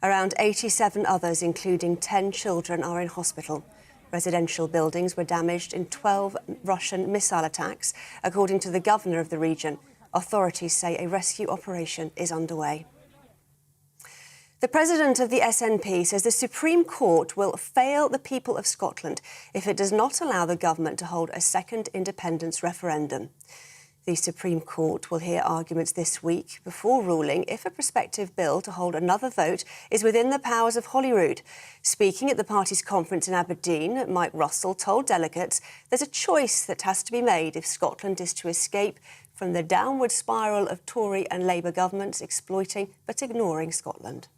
Around 87 others, including 10 children, are in hospital. Residential buildings were damaged in 12 Russian missile attacks, according to the governor of the region. Authorities say a rescue operation is underway. The president of the SNP says the Supreme Court will fail the people of Scotland if it does not allow the government to hold a second independence referendum. The Supreme Court will hear arguments this week before ruling if a prospective bill to hold another vote is within the powers of Holyrood. Speaking at the party's conference in Aberdeen, Mike Russell told delegates there's a choice that has to be made if Scotland is to escape from the downward spiral of Tory and Labour governments exploiting but ignoring Scotland.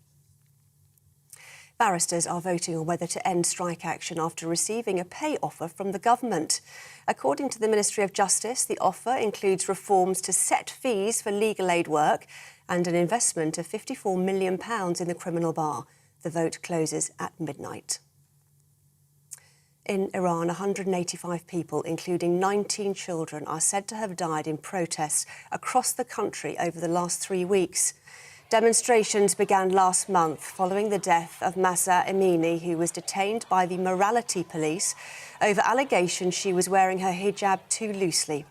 Barristers are voting on whether to end strike action after receiving a pay offer from the government. According to the Ministry of Justice, the offer includes reforms to set fees for legal aid work and an investment of £54 million in the criminal bar. The vote closes at midnight. In Iran, 185 people, including 19 children, are said to have died in protests across the country over the last 3 weeks. Demonstrations began last month following the death of Mahsa Amini, who was detained by the morality police over allegations she was wearing her hijab too loosely.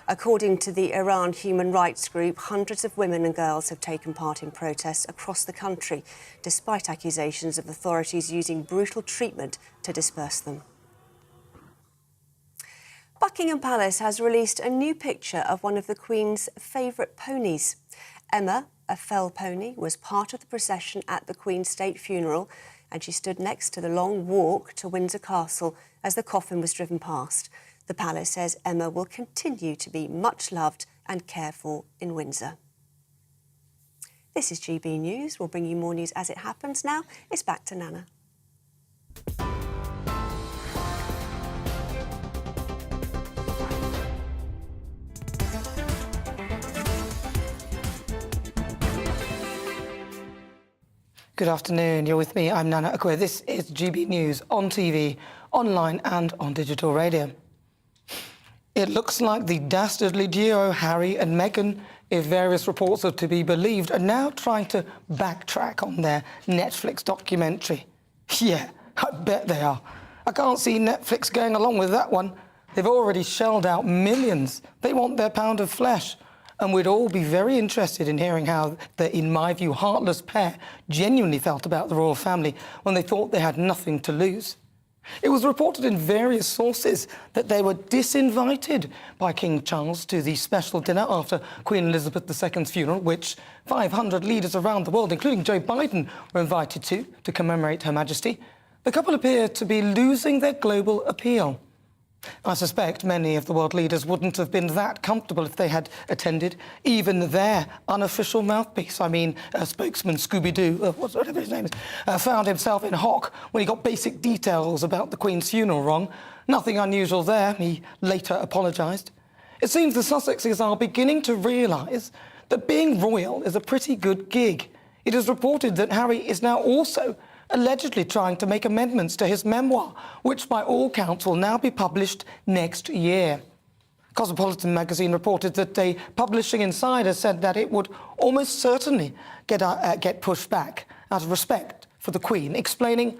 According to the Iran human rights group, hundreds of women and girls have taken part in protests across the country, despite accusations of authorities using brutal treatment to disperse them. Buckingham Palace has released a new picture of one of the Queen's favourite ponies. Emma, a fell pony, was part of the procession at the Queen's state funeral, and she stood next to the long walk to Windsor Castle as the coffin was driven past. The palace says Emma will continue to be much loved and cared for in Windsor. This is GB News. We'll bring you more news as it happens now. It's back to Nana. Good afternoon. You're with me. I'm Nana Akua. This is GB News on TV, online and on digital radio. It looks like the dastardly duo Harry and Meghan, if various reports are to be believed, are now trying to backtrack on their Netflix documentary. Yeah, I bet they are. I can't see Netflix going along with that one. They've already shelled out millions. They want their pound of flesh. And we'd all be very interested in hearing how the, in my view, heartless pair genuinely felt about the royal family when they thought they had nothing to lose. It was reported in various sources that they were disinvited by King Charles to the special dinner after Queen Elizabeth II's funeral, which 500 leaders around the world, including Joe Biden, were invited to commemorate Her Majesty. The couple appear to be losing their global appeal. I suspect many of the world leaders wouldn't have been that comfortable if they had attended even their unofficial mouthpiece. I mean, spokesman Scooby-Doo, whatever his name is, found himself in hock when he got basic details about the Queen's funeral wrong. Nothing unusual there. He later apologised. It seems the Sussexes are beginning to realise that being royal is a pretty good gig. It is reported that Harry is now also allegedly trying to make amendments to his memoir, which by all counts will now be published next year. Cosmopolitan magazine reported that a publishing insider said that it would almost certainly get pushed back out of respect for the Queen, explaining,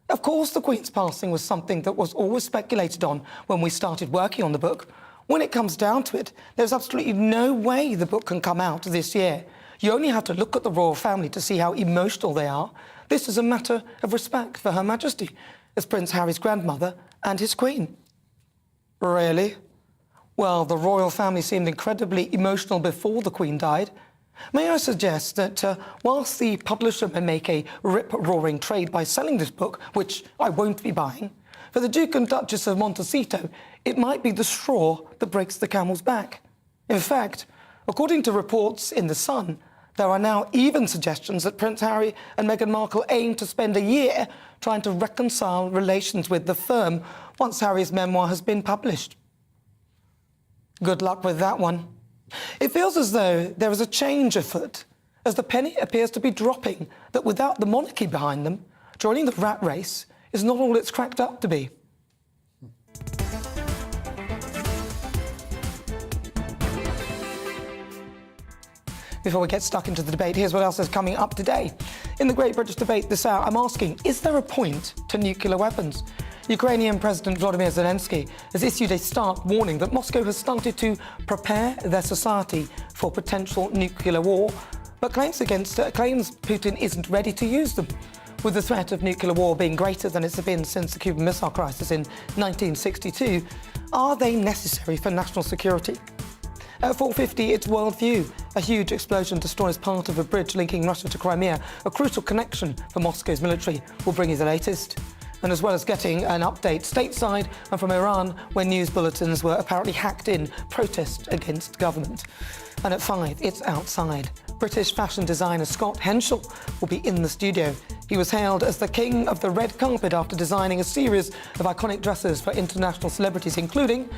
of course the Queen's passing was something that was always speculated on when we started working on the book. When it comes down to it, there's absolutely no way the book can come out this year. You only have to look at the royal family to see how emotional they are. This is a matter of respect for Her Majesty, as Prince Harry's grandmother and his Queen. Really? Well, the royal family seemed incredibly emotional before the Queen died. May I suggest that whilst the publisher may make a rip-roaring trade by selling this book, which I won't be buying, for the Duke and Duchess of Montecito, it might be the straw that breaks the camel's back. In fact, according to reports in The Sun, there are now even suggestions that Prince Harry and Meghan Markle aim to spend a year trying to reconcile relations with the firm once Harry's memoir has been published. Good luck with that one. It feels as though there is a change afoot, as the penny appears to be dropping that without the monarchy behind them, joining the rat race is not all it's cracked up to be. Before we get stuck into the debate, here's what else is coming up today. In the Great British Debate this hour, I'm asking, is there a point to nuclear weapons? Ukrainian President Volodymyr Zelensky has issued a stark warning that Moscow has started to prepare their society for potential nuclear war, but claims Putin isn't ready to use them. With the threat of nuclear war being greater than it's been since the Cuban Missile Crisis in 1962, are they necessary for national security? At 4:50, it's World View. A huge explosion destroys part of a bridge linking Russia to Crimea, a crucial connection for Moscow's military. We'll bring you the latest. And as well as getting an update stateside and from Iran, where news bulletins were apparently hacked in protest against government. And at 5, it's outside. British fashion designer Scott Henschel will be in the studio. He was hailed as the king of the red carpet after designing a series of iconic dresses for international celebrities, including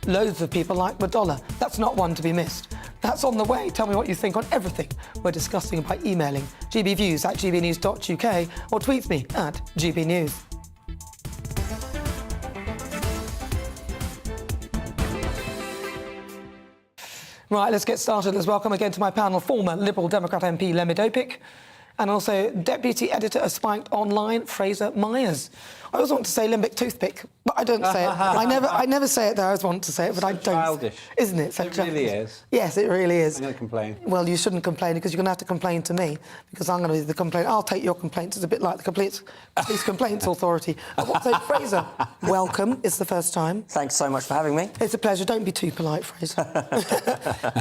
loads of people like Madonna. That's not one to be missed. That's on the way. Tell me what you think on everything we're discussing by emailing gbviews@gbnews.uk or tweet me at gbnews. Right, let's get started. Let's welcome again to my panel former Liberal Democrat MP Lemmy Dopic and also Deputy Editor of Spiked Online, Fraser Myers. I always want to say limbic toothpick, but I don't say it. I never say it there. I always want to say it, but I don't. Childish. Isn't it? So it really is. Yes, it really is. I'm going to complain. Well, you shouldn't complain because you're going to have to complain to me because I'm going to be the complaint. I'll take your complaints. It's a bit like the Police Complaints Authority. So, Fraser, welcome. It's the first time. Thanks so much for having me. It's a pleasure. Don't be too polite, Fraser.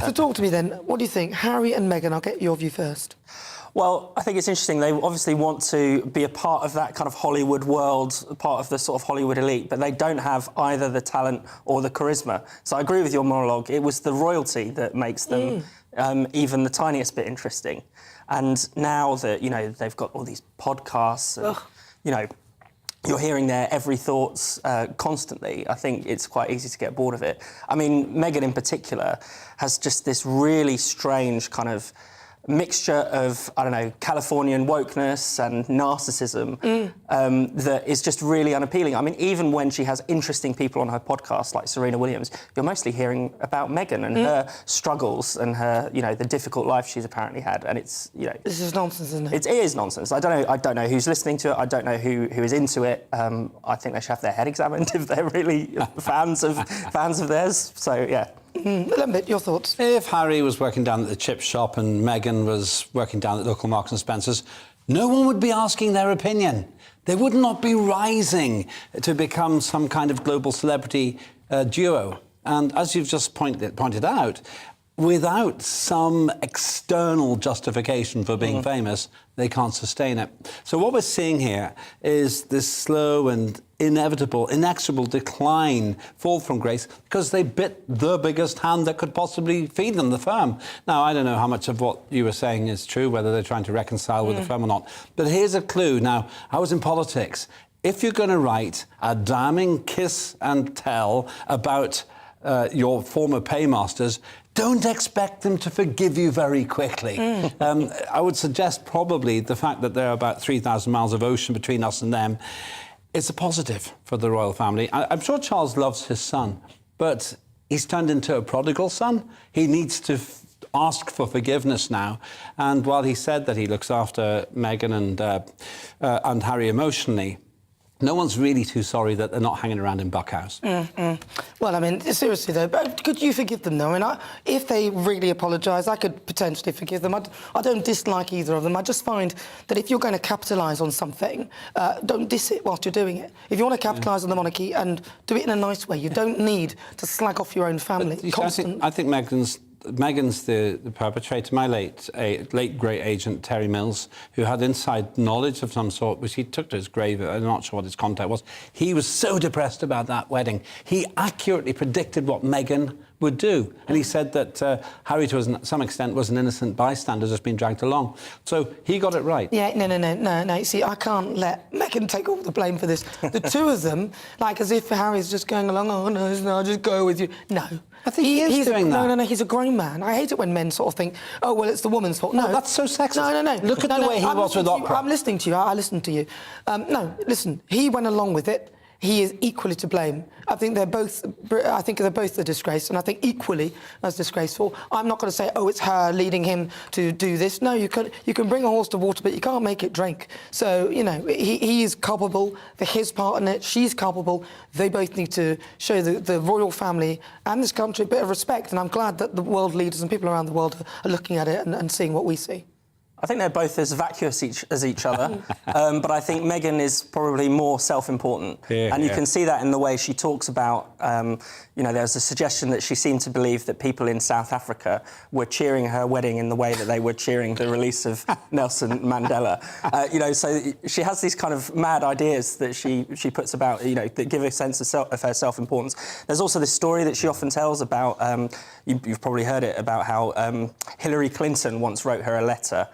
So talk to me then. What do you think? Harry and Meghan, I'll get your view first. Well, I think it's interesting. They obviously want to be a part of that kind of Hollywood world, part of the sort of Hollywood elite, but they don't have either the talent or the charisma. So I agree with your monologue. It was the royalty that makes them even the tiniest bit interesting. And now that, you know, they've got all these podcasts and, you know, you're hearing their every thoughts constantly. I think it's quite easy to get bored of it. I mean, Meghan in particular has just this really strange kind of mixture of, I don't know, Californian wokeness and narcissism that is just really unappealing. I mean, even when she has interesting people on her podcast, like Serena Williams, you're mostly hearing about Meghan and her struggles and her, you know, the difficult life she's apparently had. And it's, you know... This is nonsense, isn't it? It is nonsense. I don't know who's listening to it. I don't know who is into it. I think they should have their head examined if they're really fans of theirs. So, yeah. Lembit, your thoughts? If Harry was working down at the chip shop and Meghan was working down at local Marks and Spencer's, no one would be asking their opinion. They would not be rising to become some kind of global celebrity duo. And as you've just pointed out, without some external justification for being famous, they can't sustain it. So what we're seeing here is this slow and inexorable decline, fall from grace, because they bit the biggest hand that could possibly feed them, the firm. Now, I don't know how much of what you were saying is true, whether they're trying to reconcile with the firm or not. But here's a clue. Now, I was in politics. If you're going to write a damning kiss and tell about your former paymasters, don't expect them to forgive you very quickly. I would suggest probably the fact that there are about 3,000 miles of ocean between us and them is a positive for the royal family. I'm sure Charles loves his son, but he's turned into a prodigal son. He needs to ask for forgiveness now. And while he said that he looks after Meghan and Harry emotionally, no one's really too sorry that they're not hanging around in Buckhouse. Well, I mean, seriously, though, but could you forgive them, though? I mean, if they really apologise, I could potentially forgive them. I don't dislike either of them. I just find that if you're going to capitalise on something, don't diss it whilst you're doing it. If you want to capitalise on the monarchy and do it in a nice way, you don't need to slag off your own family constantly. I think Meghan's the perpetrator. My late great agent, Terry Mills, who had inside knowledge of some sort, which he took to his grave. I'm not sure what his contact was. He was so depressed about that wedding. He accurately predicted what Meghan would do. And he said that Harry, to some extent, was an innocent bystander just being dragged along. So he got it right. Yeah, no. You see, I can't let Meghan take all the blame for this. The two of them, like as if Harry's just going along, oh, no, I'll just go with you. No. I think he's doing that. No, he's a grown man. I hate it when men sort of think, oh, well, it's the woman's fault. No, that's so sexist. No. Look at the way he was with opera. I'm listening to you. I listened to you. No, listen, he went along with it. he is equally to blame. I think they're both a disgrace, and I think equally as disgraceful. I'm not going to say, oh, it's her leading him to do this. No, you can bring a horse to water, but you can't make it drink. So, you know, he is culpable for his part in it. She's culpable. They both need to show the royal family and this country a bit of respect, and I'm glad that the world leaders and people around the world are looking at it and seeing what we see. I think they're both as vacuous as each other, but I think Meghan is probably more self-important. And you can see that in the way she talks about, you know, there's a suggestion that she seemed to believe that people in South Africa were cheering her wedding in the way that they were cheering the release of Nelson Mandela. You know, so she has these kind of mad ideas that she puts about, you know, that give a sense of her self-importance. There's also this story that she often tells about, you've probably heard it, about how Hillary Clinton once wrote her a letter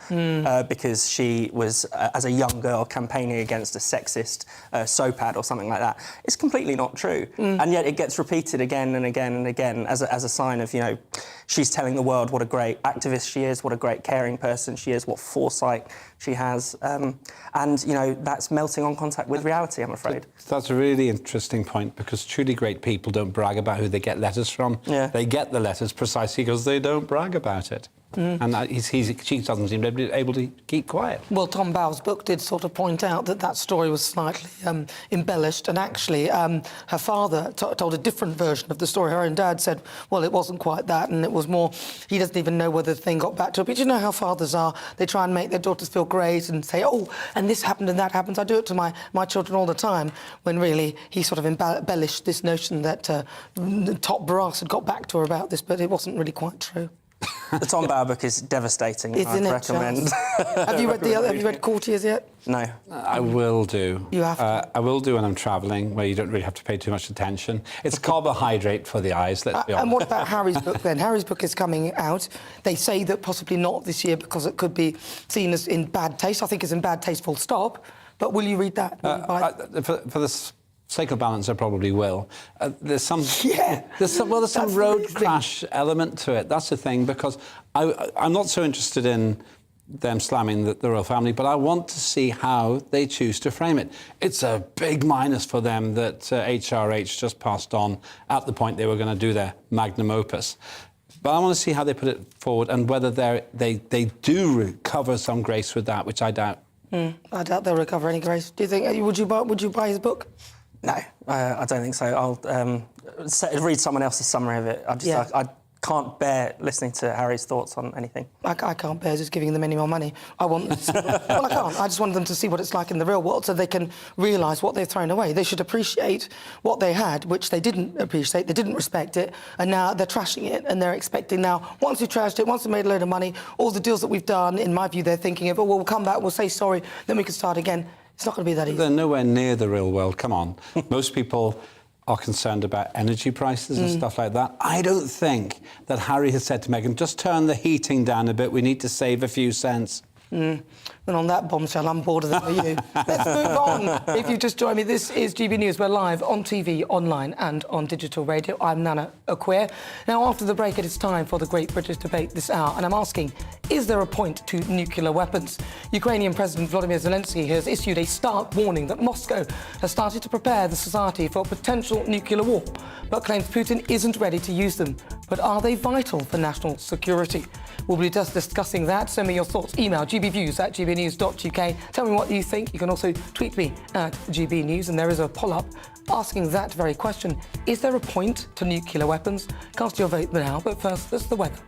because she was, as a young girl, campaigning against a sexist soap ad or something like that. It's completely not true. And yet it gets repeated again and again and again as a sign of, you know, she's telling the world what a great activist she is, what a great caring person she is, what foresight she has. And, you know, that's melting on contact with reality, I'm afraid. That's a really interesting point, because truly great people don't brag about who they get letters from. Yeah. They get the letters precisely because they don't brag about it. And she doesn't seem to be able to keep quiet. Well, Tom Bowles' book did sort of point out that story was slightly embellished, and actually her father told a different version of the story. Her own dad said, well, it wasn't quite that, and it was more, he doesn't even know whether the thing got back to her. But you know how fathers are. They try and make their daughters feel great and say, oh, and this happened and that happens. I do it to my children all the time, when really he sort of embellished this notion that the top brass had got back to her about this, but it wasn't really quite true. The Tom Bauer book is devastating. Isn't I'd it, recommend. Have you read Courtiers yet? No. I will do. You have to. I will do when I'm travelling, where you don't really have to pay too much attention. It's carbohydrate for the eyes, let's be honest. And what about Harry's book then? Harry's book is coming out. They say that possibly not this year because it could be seen as in bad taste. I think it's in bad taste, full stop. But will you read that? For the sake of balance, I probably will. There's some That's road crash element to it. That's the thing, because I'm not so interested in them slamming the royal family, but I want to see how they choose to frame it. It's a big minus for them that HRH just passed on at the point they were going to do their magnum opus. But I want to see how they put it forward, and whether they do recover some grace with that, which I doubt. I doubt they'll recover any grace. Do you think? Would you buy his book? No, I don't think so. I'll read someone else's summary of it. I can't bear listening to Harry's thoughts on anything. I can't bear just giving them any more money. I want them to well, I can't. I just want them to see what it's like in the real world so they can realise what they've thrown away. They should appreciate what they had, which they didn't appreciate, they didn't respect it, and now they're trashing it, and they're expecting now, once we've trashed it, once we've made a load of money, all the deals that we've done, in my view, they're thinking of, oh, well, we'll come back, we'll say sorry, then we can start again. It's not going to be that easy. They're nowhere near the real world. Come on. Most people are concerned about energy prices and stuff like that. I don't think that Harry has said to Meghan, just turn the heating down a bit, we need to save a few cents. And on that bombshell, I'm bored of that for you. Let's move on. If you just joined me, this is GB News. We're live on TV, online and on digital radio. I'm Nana Akua. Now, after the break, it is time for the Great British Debate this hour, and I'm asking, is there a point to nuclear weapons? Ukrainian President Volodymyr Zelensky has issued a stark warning that Moscow has started to prepare the society for a potential nuclear war, but claims Putin isn't ready to use them. But are they vital for national security? We'll be just discussing that. Send me your thoughts. Email gbviews@gbnews.uk. Tell me what you think. You can also tweet me at GBNews, and there is a poll-up asking that very question. Is there a point to nuclear weapons? Cast your vote now, but first, there's the weather.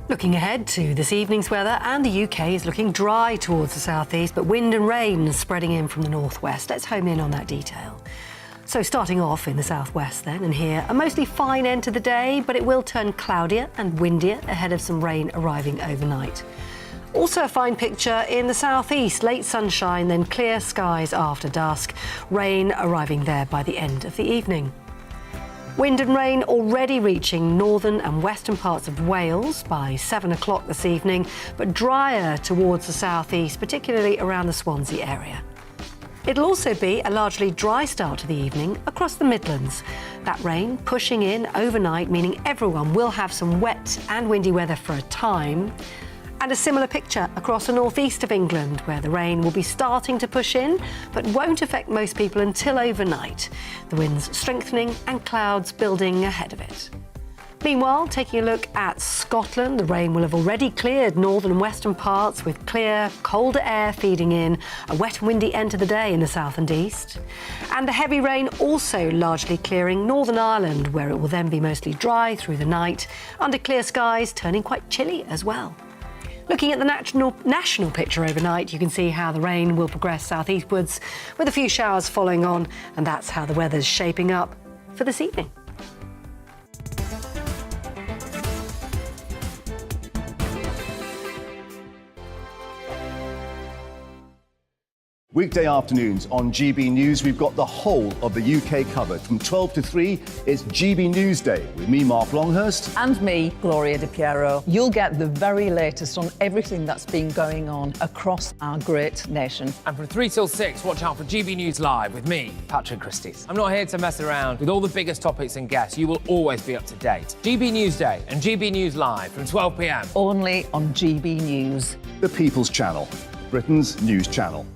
Looking ahead to this evening's weather, and the UK is looking dry towards the southeast, but wind and rain spreading in from the northwest. Let's home in on that detail. So starting off in the southwest then, and here, a mostly fine end to the day, but it will turn cloudier and windier ahead of some rain arriving overnight. Also a fine picture in the southeast, late sunshine, then clear skies after dusk, rain arriving there by the end of the evening. Wind and rain already reaching northern and western parts of Wales by 7 o'clock this evening, but drier towards the southeast, particularly around the Swansea area. It'll also be a largely dry start to the evening across the Midlands. That rain pushing in overnight, meaning everyone will have some wet and windy weather for a time. And a similar picture across the northeast of England, where the rain will be starting to push in, but won't affect most people until overnight. The winds strengthening and clouds building ahead of it. Meanwhile, taking a look at Scotland, the rain will have already cleared northern and western parts with clear, colder air feeding in, a wet and windy end to the day in the south and east. And the heavy rain also largely clearing Northern Ireland, where it will then be mostly dry through the night, under clear skies, turning quite chilly as well. Looking at the national picture overnight, you can see how the rain will progress southeastwards, with a few showers following on, and that's how the weather's shaping up for this evening. Weekday afternoons on GB News, we've got the whole of the UK covered. From 12 to 3, it's GB News Day with me, Mark Longhurst. And me, Gloria Di Piero. You'll get the very latest on everything that's been going on across our great nation. And from 3 till 6, watch out for GB News Live with me, Patrick Christie's. I'm not here to mess around. With all the biggest topics and guests, you will always be up to date. GB News Day and GB News Live from 12 p.m. Only on GB News. The People's Channel, Britain's news channel.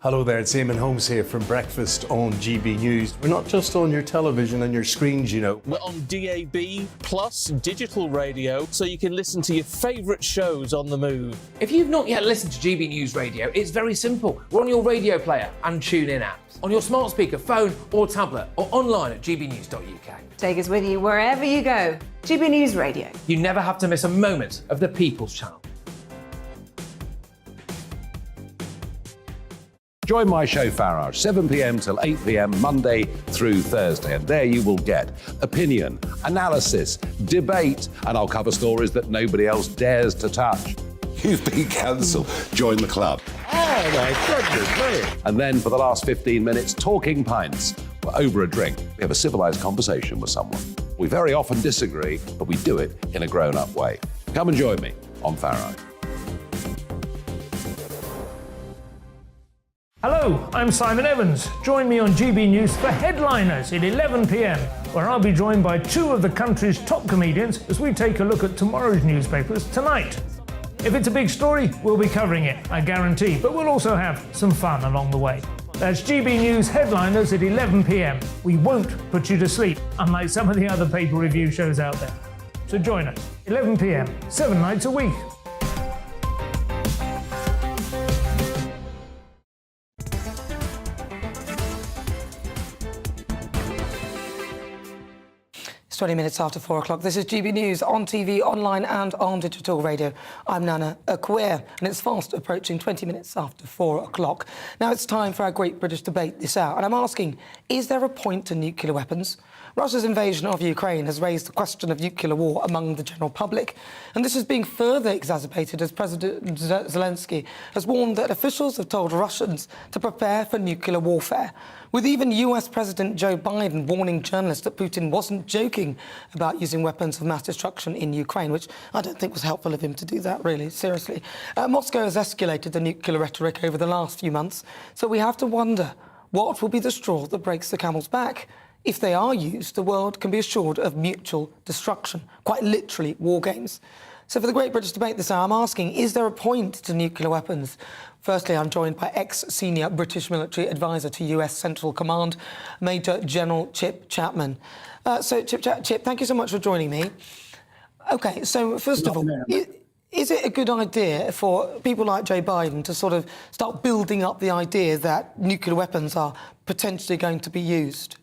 Hello there, it's Eamon Holmes here from Breakfast on GB News. We're not just on your television and your screens, you know. We're on DAB plus digital radio, so you can listen to your favourite shows on the move. If you've not yet listened to GB News Radio, it's very simple. We're on your radio player and TuneIn apps, on your smart speaker, phone or tablet, or online at gbnews.uk. Take us with you wherever you go. GB News Radio. You never have to miss a moment of the People's Channel. Join my show Farage, 7 p.m. till 8 p.m. Monday through Thursday. And there you will get opinion, analysis, debate, and I'll cover stories that nobody else dares to touch. You've been cancelled. Join the club. Oh my goodness, brilliant. And then for the last 15 minutes, talking pints. We're over a drink. We have a civilised conversation with someone. We very often disagree, but we do it in a grown-up way. Come and join me on Farage. Hello, I'm Simon Evans. Join me on GB News for Headliners at 11 p.m, where I'll be joined by two of the country's top comedians as we take a look at tomorrow's newspapers tonight. If it's a big story, we'll be covering it, I guarantee, but we'll also have some fun along the way. That's GB News Headliners at 11 p.m. We won't put you to sleep, unlike some of the other paper review shows out there. So join us, 11 p.m, 7 nights a week. It's 20 minutes after 4 o'clock. This is GB News on TV, online and on digital radio. I'm Nana Akua, and it's fast approaching 20 minutes after 4 o'clock. Now it's time for our Great British Debate this hour, and I'm asking, is there a point to nuclear weapons? Russia's invasion of Ukraine has raised the question of nuclear war among the general public, and this is being further exacerbated as President Zelensky has warned that officials have told Russians to prepare for nuclear warfare, with even US President Joe Biden warning journalists that Putin wasn't joking about using weapons of mass destruction in Ukraine, which I don't think was helpful of him to do that, really, seriously. Moscow has escalated the nuclear rhetoric over the last few months, so we have to wonder what will be the straw that breaks the camel's back. If they are used, the world can be assured of mutual destruction, quite literally war games. So for the Great British Debate this hour, I'm asking, is there a point to nuclear weapons? Firstly, I'm joined by ex-senior British military advisor to US Central Command, Major General Chip Chapman. Chip, thank you so much for joining me. OK, so first of all, is it a good idea for people like Joe Biden to sort of start building up the idea that nuclear weapons are potentially going to be used?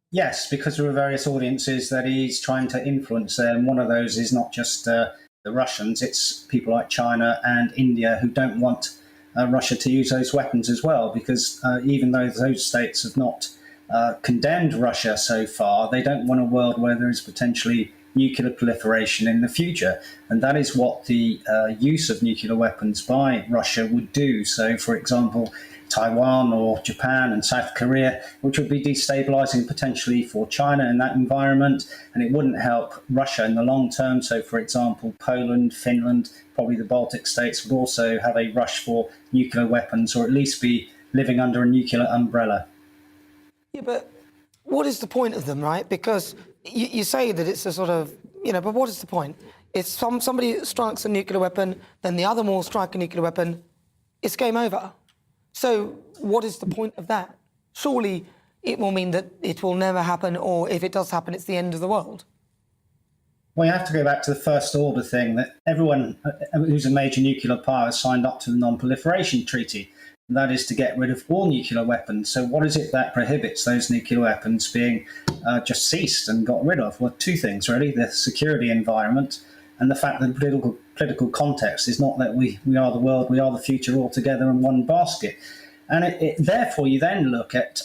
Yes, because there are various audiences that he's trying to influence there. And one of those is not just the Russians, it's people like China and India who don't want Russia to use those weapons as well, because even though those states have not condemned Russia so far, they don't want a world where there is potentially nuclear proliferation in the future. And that is what the use of nuclear weapons by Russia would do. So, for example, Taiwan or Japan and South Korea, which would be destabilizing potentially for China in that environment, and it wouldn't help Russia in the long term. So, for example, Poland, Finland, probably the Baltic states would also have a rush for nuclear weapons, or at least be living under a nuclear umbrella. Yeah, but what is the point of them, right? Because you say that it's a sort of, but what is the point? if somebody strikes a nuclear weapon, then the other will strike a nuclear weapon, it's game over. So what is the point of that? Surely it will mean that it will never happen, or if it does happen, it's the end of the world. Well, you have to go back to the first order thing, that everyone who's a major nuclear power signed up to the Non-Proliferation Treaty. And that is to get rid of all nuclear weapons. So what is it that prohibits those nuclear weapons being just ceased and got rid of? Well, two things, really. The security environment and the fact that the political context is not that we are the world, we are the future all together in one basket. And therefore, you then look at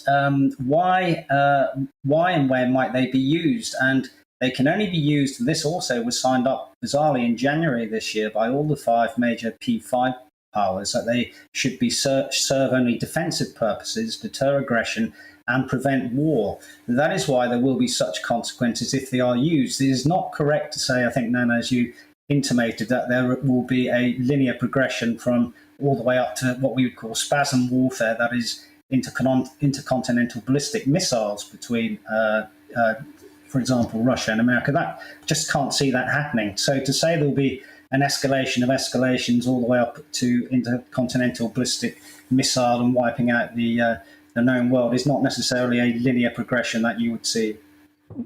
why and when might they be used. And they can only be used, and this also was signed up bizarrely in January this year by all the 5 major P5 powers, that they should be serve only defensive purposes, deter aggression, and prevent war. And that is why there will be such consequences if they are used. It is not correct to say, I think, Nana, as you intimated, that there will be a linear progression from all the way up to what we would call spasm warfare, that is intercontinental ballistic missiles between, for example, Russia and America. That just can't see that happening. So to say there will be an escalation of escalations all the way up to intercontinental ballistic missile and wiping out the known world is not necessarily a linear progression that you would see.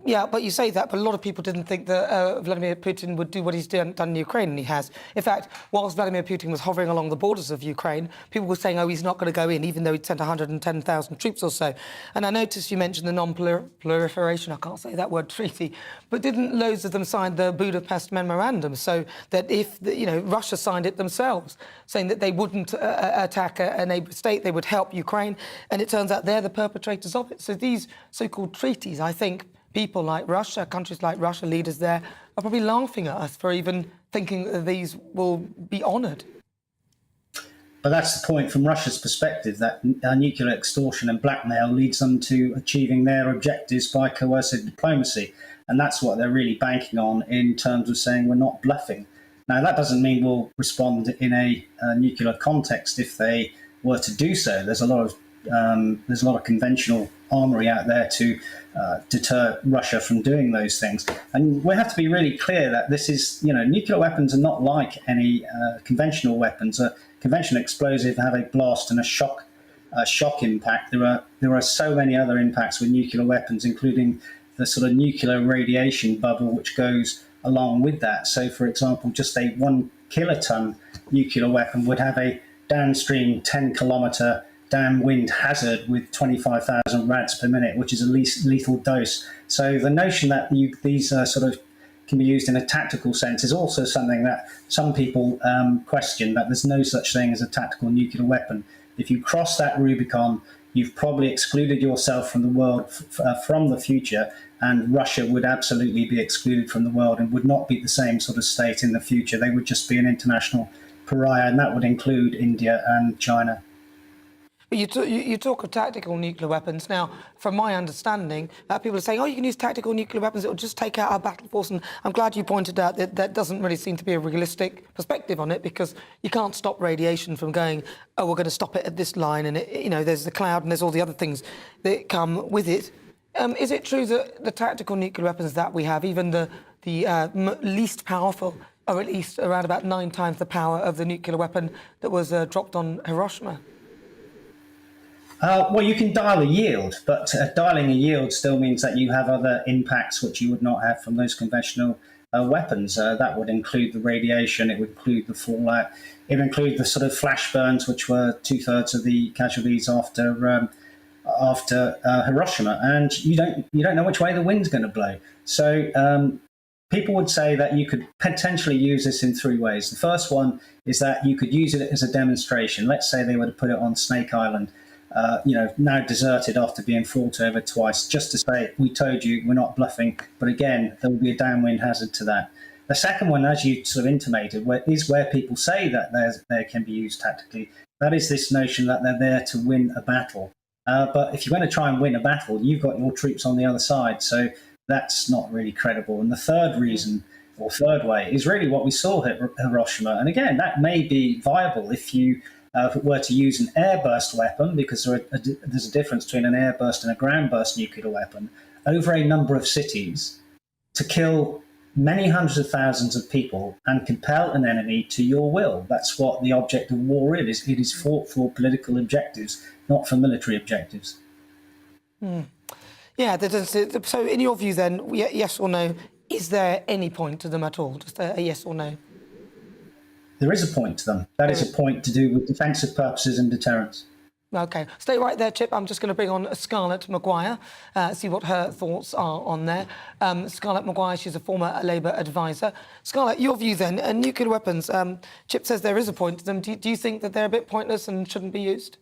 Yeah, but you say that, but a lot of people didn't think that Vladimir Putin would do what he's done in Ukraine, and he has. In fact, whilst Vladimir Putin was hovering along the borders of Ukraine, people were saying, oh, he's not going to go in, even though he'd sent 110,000 troops or so. And I noticed you mentioned the non-proliferation, I can't say that word, treaty, but didn't loads of them sign the Budapest Memorandum, so that if, Russia signed it themselves, saying that they wouldn't attack a neighbour state, they would help Ukraine, and it turns out they're the perpetrators of it. So these so-called treaties, I think, people like Russia, countries like Russia, leaders there, are probably laughing at us for even thinking that these will be honoured. But that's the point from Russia's perspective, that nuclear extortion and blackmail leads them to achieving their objectives by coercive diplomacy. And that's what they're really banking on in terms of saying we're not bluffing. Now, that doesn't mean we'll respond in a nuclear context if they were to do so. There's a lot of conventional armoury out there to deter Russia from doing those things. And we have to be really clear that this is, nuclear weapons are not like any conventional weapons. A conventional explosive have a blast and a shock impact. There are so many other impacts with nuclear weapons, including the sort of nuclear radiation bubble which goes along with that. So, for example, just a 1 kiloton nuclear weapon would have a downstream 10-kilometre downwind hazard with 25,000 rads per minute, which is a lethal dose. So the notion that these sort of can be used in a tactical sense is also something that some people question, that there's no such thing as a tactical nuclear weapon. If you cross that Rubicon, you've probably excluded yourself from the world, from the future, and Russia would absolutely be excluded from the world and would not be the same sort of state in the future. They would just be an international pariah, and that would include India and China. But you talk of tactical nuclear weapons. Now, from my understanding, people are saying, oh, you can use tactical nuclear weapons, it will just take out our battle force. And I'm glad you pointed out that that doesn't really seem to be a realistic perspective on it, because you can't stop radiation from going, oh, we're going to stop it at this line, and, there's the cloud and there's all the other things that come with it. Is it true that the tactical nuclear weapons that we have, even the least powerful, are at least around about 9 times the power of the nuclear weapon that was dropped on Hiroshima? Well, you can dial a yield, but dialing a yield still means that you have other impacts which you would not have from those conventional weapons. That would include the radiation, it would include the fallout, it would include the sort of flash burns, which were 2/3 of the casualties after Hiroshima, and you don't know which way the wind's going to blow. So people would say that you could potentially use this in 3 ways. The first one is that you could use it as a demonstration. Let's say they were to put it on Snake Island, now deserted after being fought over twice, just to say, we told you, we're not bluffing. But again, there will be a downwind hazard to that. The second one, as you sort of intimated, is where people say that they can be used tactically. That is this notion that they're there to win a battle. But if you're going to try and win a battle, you've got your troops on the other side. So that's not really credible. And the third reason, or third way, is really what we saw at Hiroshima. And again, that may be viable if you were to use an airburst weapon, because there's a difference between an airburst and a ground burst nuclear weapon, over a number of cities to kill many hundreds of thousands of people and compel an enemy to your will. That's what the object of war is. It is fought for political objectives, not for military objectives. Yeah, so in your view then, yes or no, is there any point to them at all? Just a yes or no? There is a point to them. That is a point to do with defensive purposes and deterrence. OK. Stay right there, Chip. I'm just going to bring on Scarlett Maguire, see what her thoughts are on there. Scarlett Maguire, she's a former Labour advisor. Scarlett, your view then, nuclear weapons. Chip says there is a point to them. Do you think that they're a bit pointless and shouldn't be used?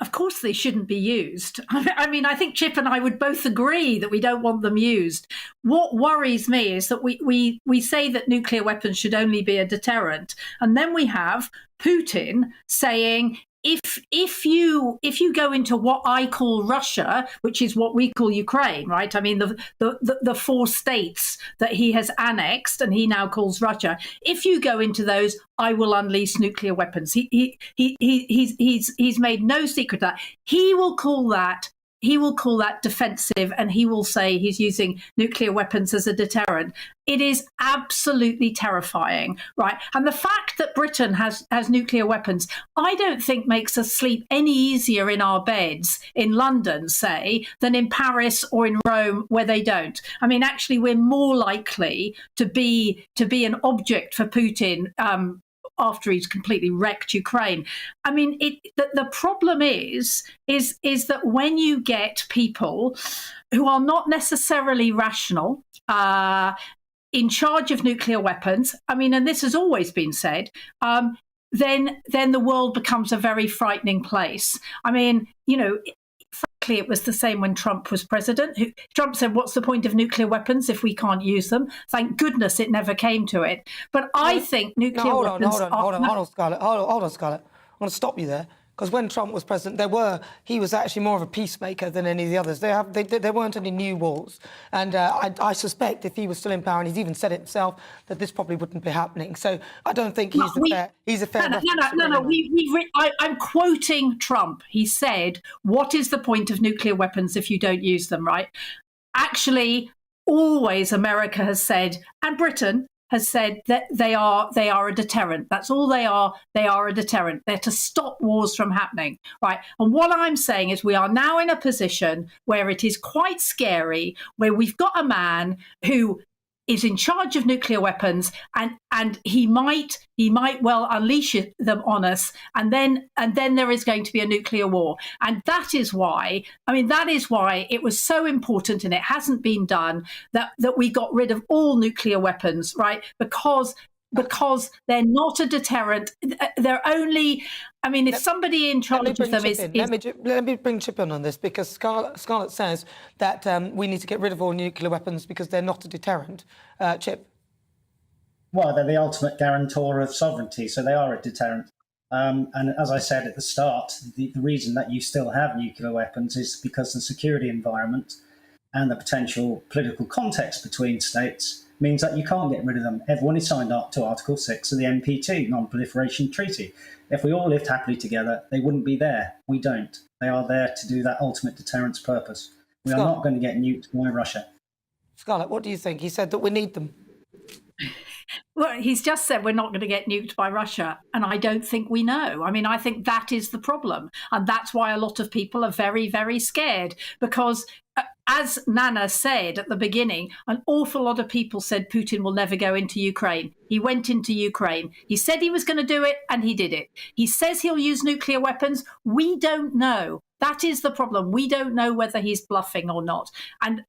Of course they shouldn't be used. I mean, I think Chip and I would both agree that we don't want them used. What worries me is that we say that nuclear weapons should only be a deterrent, and then we have Putin saying, if you go into what I call Russia, which is what we call Ukraine, right? I mean, the 4 states that he has annexed and he now calls Russia. If you go into those, I will unleash nuclear weapons. He's made no secret of that. He will call that defensive, and he will say he's using nuclear weapons as a deterrent. It is absolutely terrifying, right? And the fact that Britain has nuclear weapons, I don't think makes us sleep any easier in our beds in London, say, than in Paris or in Rome, where they don't. I mean, actually, we're more likely to be an object for Putin after he's completely wrecked Ukraine. I mean, the problem is that when you get people who are not necessarily rational, in charge of nuclear weapons, I mean, and this has always been said, then the world becomes a very frightening place. I mean, you know, frankly, it was the same when Trump was president. Trump said, what's the point of nuclear weapons if we can't use them? Thank goodness it never came to it. But I think nuclear weapons... Hold on, Scarlett. Hold on, Scarlett. I want to stop you there. Because when Trump was president, he was actually more of a peacemaker than any of the others. There weren't any new wars. And I suspect if he was still in power, and he's even said it himself, that this probably wouldn't be happening. So I don't think he's a fair... No. I'm quoting Trump. He said, what is the point of nuclear weapons if you don't use them, right? Actually, always America has said, and Britain has said, that they are a deterrent. That's all they are. They are a deterrent. They're to stop wars from happening, right? And what I'm saying is we are now in a position where it is quite scary, where we've got a man who is in charge of nuclear weapons, and he might well unleash them on us, and then there is going to be a nuclear war. And that is why it was so important, and it hasn't been done, that we got rid of all nuclear weapons, right? Because they're not a deterrent. They're only... I mean, if somebody in charge of them is... Let me bring Chip in on this, because Scarlett says that we need to get rid of all nuclear weapons because they're not a deterrent. Chip? Well, they're the ultimate guarantor of sovereignty, so they are a deterrent. And as I said at the start, the reason that you still have nuclear weapons is because the security environment and the potential political context between states means that you can't get rid of them. Everyone is signed up to Article 6 of the NPT, Non-Proliferation Treaty. If we all lived happily together, they wouldn't be there. We don't. They are there to do that ultimate deterrence purpose. We are not going to get nuked by Russia. Scarlett, what do you think? He said that we need them. Well, he's just said we're not going to get nuked by Russia, and I don't think we know. I mean, I think that is the problem, and that's why a lot of people are very, very scared, because as Nana said at the beginning, an awful lot of people said Putin will never go into Ukraine. He went into Ukraine. He said he was going to do it, and he did it. He says he'll use nuclear weapons. We don't know. That is the problem. We don't know whether he's bluffing or not. And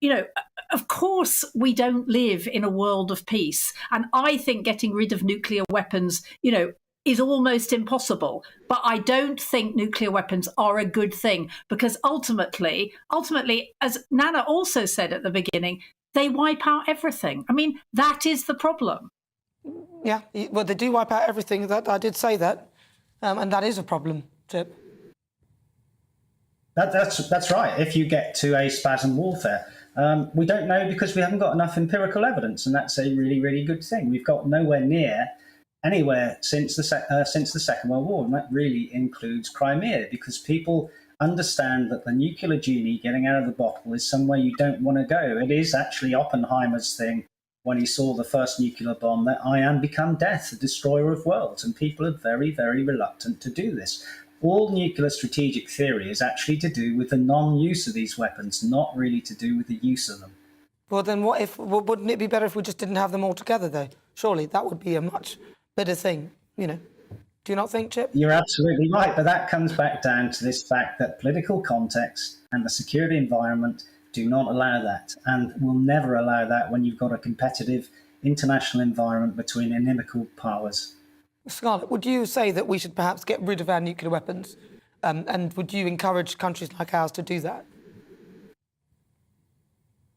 you know, of course, we don't live in a world of peace. And I think getting rid of nuclear weapons, you know, is almost impossible. But I don't think nuclear weapons are a good thing, because ultimately, as Nana also said at the beginning, they wipe out everything. I mean, that is the problem. Yeah, well, they do wipe out everything. That I did say that, and that is a problem, Chip. That's right. If you get to a spasm warfare, we don't know because we haven't got enough empirical evidence, and that's a really, really good thing. We've got nowhere near anywhere since the Second World War, and that really includes Crimea, because people understand that the nuclear genie getting out of the bottle is somewhere you don't want to go. It is actually Oppenheimer's thing when he saw the first nuclear bomb, that I am become death, the destroyer of worlds. And people are very, very reluctant to do this. All nuclear strategic theory is actually to do with the non-use of these weapons, not really to do with the use of them. Well, then wouldn't it be better if we just didn't have them all together, though? Surely that would be a much better thing, you know. Do you not think, Chip? You're absolutely right, but that comes back down to this fact that political context and the security environment do not allow that, and will never allow that when you've got a competitive international environment between inimical powers. Scarlett, would you say that we should perhaps get rid of our nuclear weapons? And would you encourage countries like ours to do that?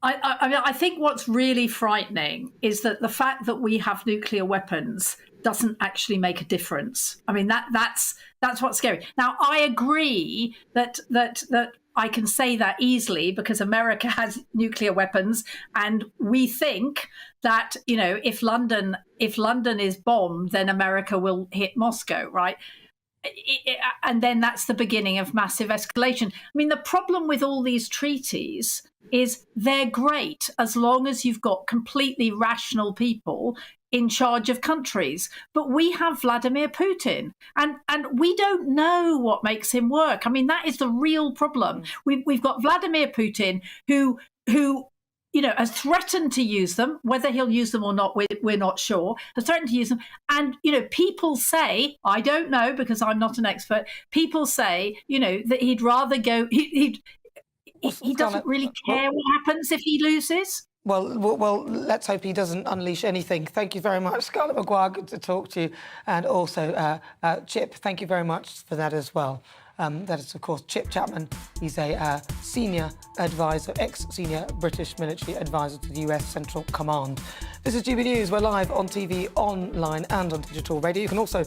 I mean, I think what's really frightening is that the fact that we have nuclear weapons doesn't actually make a difference. I mean, that's what's scary. Now, I agree that I can say that easily because America has nuclear weapons, and we think that, you know, if London is bombed, then America will hit Moscow, right? And then that's the beginning of massive escalation. I mean, the problem with all these treaties is they're great as long as you've got completely rational people in charge of countries. But we have Vladimir Putin, and we don't know what makes him work. I mean, that is the real problem. We've got Vladimir Putin who you know, has threatened to use them. Whether he'll use them or not, we're not sure. Has threatened to use them. And, you know, people say, I don't know because I'm not an expert, people say, you know, that he'd rather go, he doesn't really care what happens if he loses. Well, let's hope he doesn't unleash anything. Thank you very much, Scarlett Maguire. Good to talk to you. And also, Chip, thank you very much for that as well. That is, of course, Chip Chapman. He's a senior advisor, ex-senior British military advisor to the US Central Command. This is GB News. We're live on TV, online and on digital radio. You can also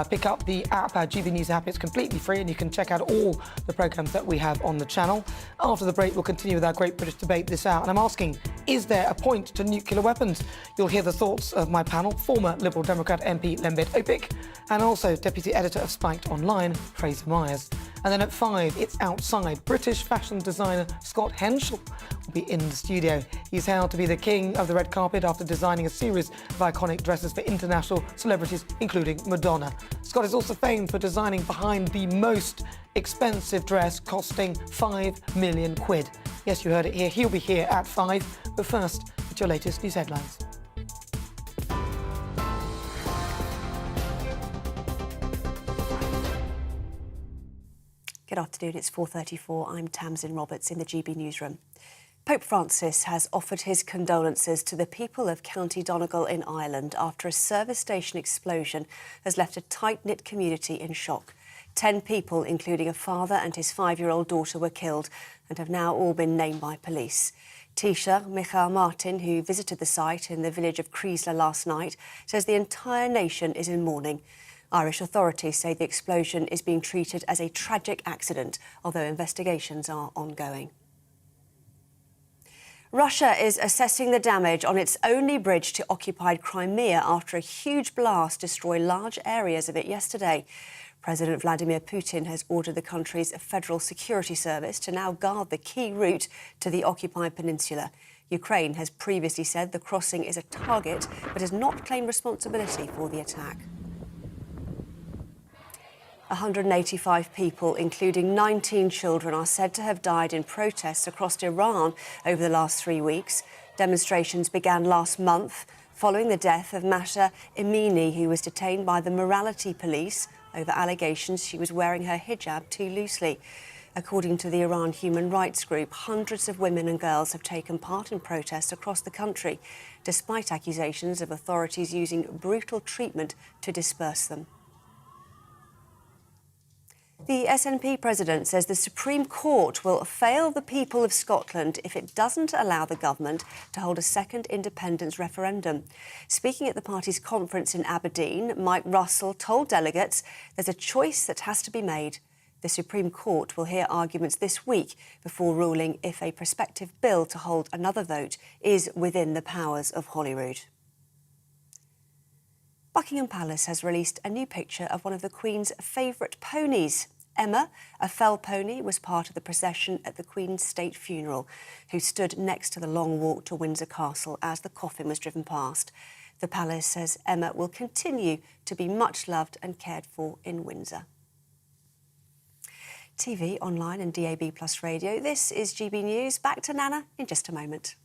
pick up the app, our GB News app. It's completely free and you can check out all the programmes that we have on the channel. After the break, we'll continue with our Great British Debate this hour. And I'm asking, is there a point to nuclear weapons? You'll hear the thoughts of my panel, former Liberal Democrat MP Lembit Opik, and also Deputy Editor of Spiked Online, Fraser Myers. And then at 5, it's outside. British fashion designer Scott Henschel will be in the studio. He's hailed to be the king of the red carpet after designing a series of iconic dresses for international celebrities, including Madonna. Scott is also famed for designing behind the most expensive dress, costing 5 million quid. Yes, you heard it here. He'll be here at 5. But first, it's your latest news headlines. Good afternoon, it's 4:34. I'm Tamsin Roberts in the GB newsroom. Pope Francis has offered his condolences to the people of County Donegal in Ireland after a service station explosion has left a tight-knit community in shock. 10 people, including a father and his 5-year-old daughter, were killed and have now all been named by police. Taoiseach Michael Martin, who visited the site in the village of Crises last night, says the entire nation is in mourning. Irish authorities say the explosion is being treated as a tragic accident, although investigations are ongoing. Russia is assessing the damage on its only bridge to occupied Crimea after a huge blast destroyed large areas of it yesterday. President Vladimir Putin has ordered the country's Federal Security Service to now guard the key route to the occupied peninsula. Ukraine has previously said the crossing is a target, but has not claimed responsibility for the attack. 185 people, including 19 children, are said to have died in protests across Iran over the last 3 weeks. Demonstrations began last month following the death of Mahsa Amini, who was detained by the morality police over allegations she was wearing her hijab too loosely. According to the Iran Human Rights Group, hundreds of women and girls have taken part in protests across the country, despite accusations of authorities using brutal treatment to disperse them. The SNP president says the Supreme Court will fail the people of Scotland if it doesn't allow the government to hold a second independence referendum. Speaking at the party's conference in Aberdeen, Mike Russell told delegates there's a choice that has to be made. The Supreme Court will hear arguments this week before ruling if a prospective bill to hold another vote is within the powers of Holyrood. Buckingham Palace has released a new picture of one of the Queen's favourite ponies. Emma, a fell pony, was part of the procession at the Queen's state funeral, who stood next to the long walk to Windsor Castle as the coffin was driven past. The palace says Emma will continue to be much loved and cared for in Windsor. TV, online and DAB+ radio. This is GB News. Back to Nana in just a moment.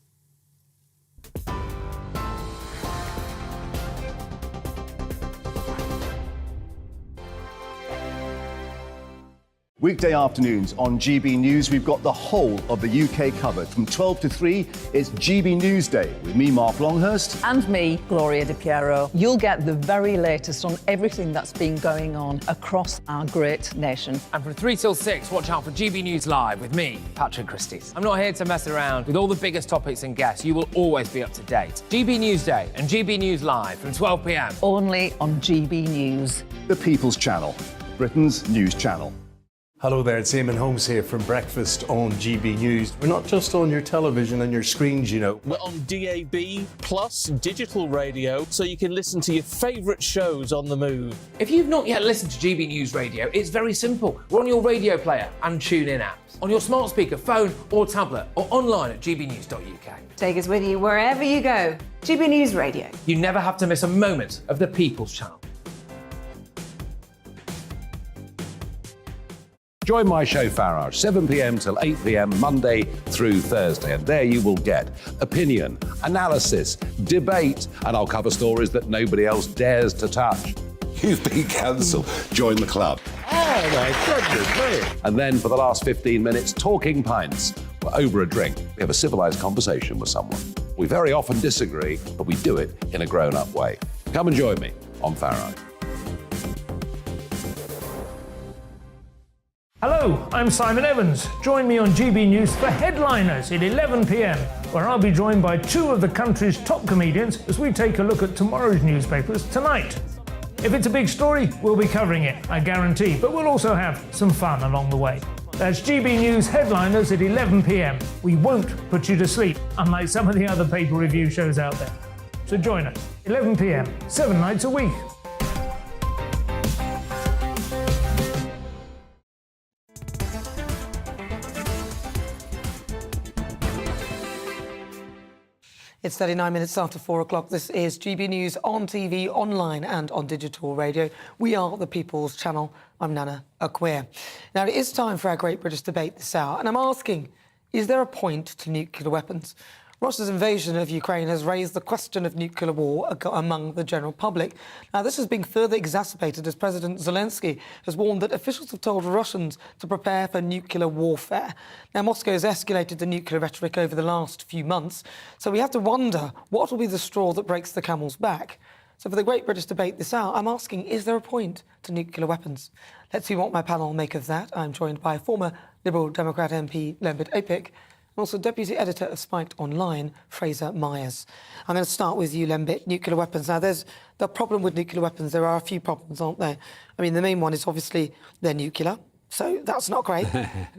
Weekday afternoons on GB News, we've got the whole of the UK covered. From 12 to 3, it's GB News Day with me, Mark Longhurst. And me, Gloria Di Piero. You'll get the very latest on everything that's been going on across our great nation. And from 3 till 6, watch out for GB News Live with me, Patrick Christys. I'm not here to mess around. With all the biggest topics and guests, you will always be up to date. GB News Day and GB News Live from 12 p.m. Only on GB News. The People's Channel, Britain's news channel. Hello there, it's Eamon Holmes here from Breakfast on GB News. We're not just on your television and your screens, you know. We're on DAB plus digital radio, so you can listen to your favourite shows on the move. If you've not yet listened to GB News Radio, it's very simple. We're on your radio player and TuneIn apps, on your smart speaker, phone or tablet, or online at gbnews.uk. Take us with you wherever you go. GB News Radio. You never have to miss a moment of the People's Channel. Join my show Farage, 7 p.m. till 8 p.m. Monday through Thursday, and there you will get opinion, analysis, debate, and I'll cover stories that nobody else dares to touch. You've been cancelled. Join the club. Oh my goodness me. And then for the last 15 minutes, talking pints. We're over a drink. We have a civilised conversation with someone. We very often disagree, but we do it in a grown-up way. Come and join me on Farage. Hello, I'm Simon Evans. Join me on GB News for Headliners at 11 p.m, where I'll be joined by two of the country's top comedians as we take a look at tomorrow's newspapers tonight. If it's a big story, we'll be covering it, I guarantee, but we'll also have some fun along the way. That's GB News Headliners at 11 p.m. We won't put you to sleep, unlike some of the other paper review shows out there. So join us, 11 p.m, 7 nights a week. It's 39 minutes after 4 o'clock. This is GB News on TV, online and on digital radio. We are the People's Channel. I'm Nana Akua. Now, it is time for our Great British Debate this hour, and I'm asking, is there a point to nuclear weapons? Russia's invasion of Ukraine has raised the question of nuclear war among the general public. Now, this is being further exacerbated as President Zelensky has warned that officials have told Russians to prepare for nuclear warfare. Now, Moscow has escalated the nuclear rhetoric over the last few months, so we have to wonder what will be the straw that breaks the camel's back. So for the Great British Debate this hour, I'm asking, is there a point to nuclear weapons? Let's see what my panel make of that. I'm joined by former Liberal Democrat MP Lembit Apik, and also Deputy Editor of Spiked Online, Fraser Myers. I'm going to start with you, Lembit. Nuclear weapons. Now, there's the problem with nuclear weapons. There are a few problems, aren't there? I mean, the main one is obviously they're nuclear, so that's not great.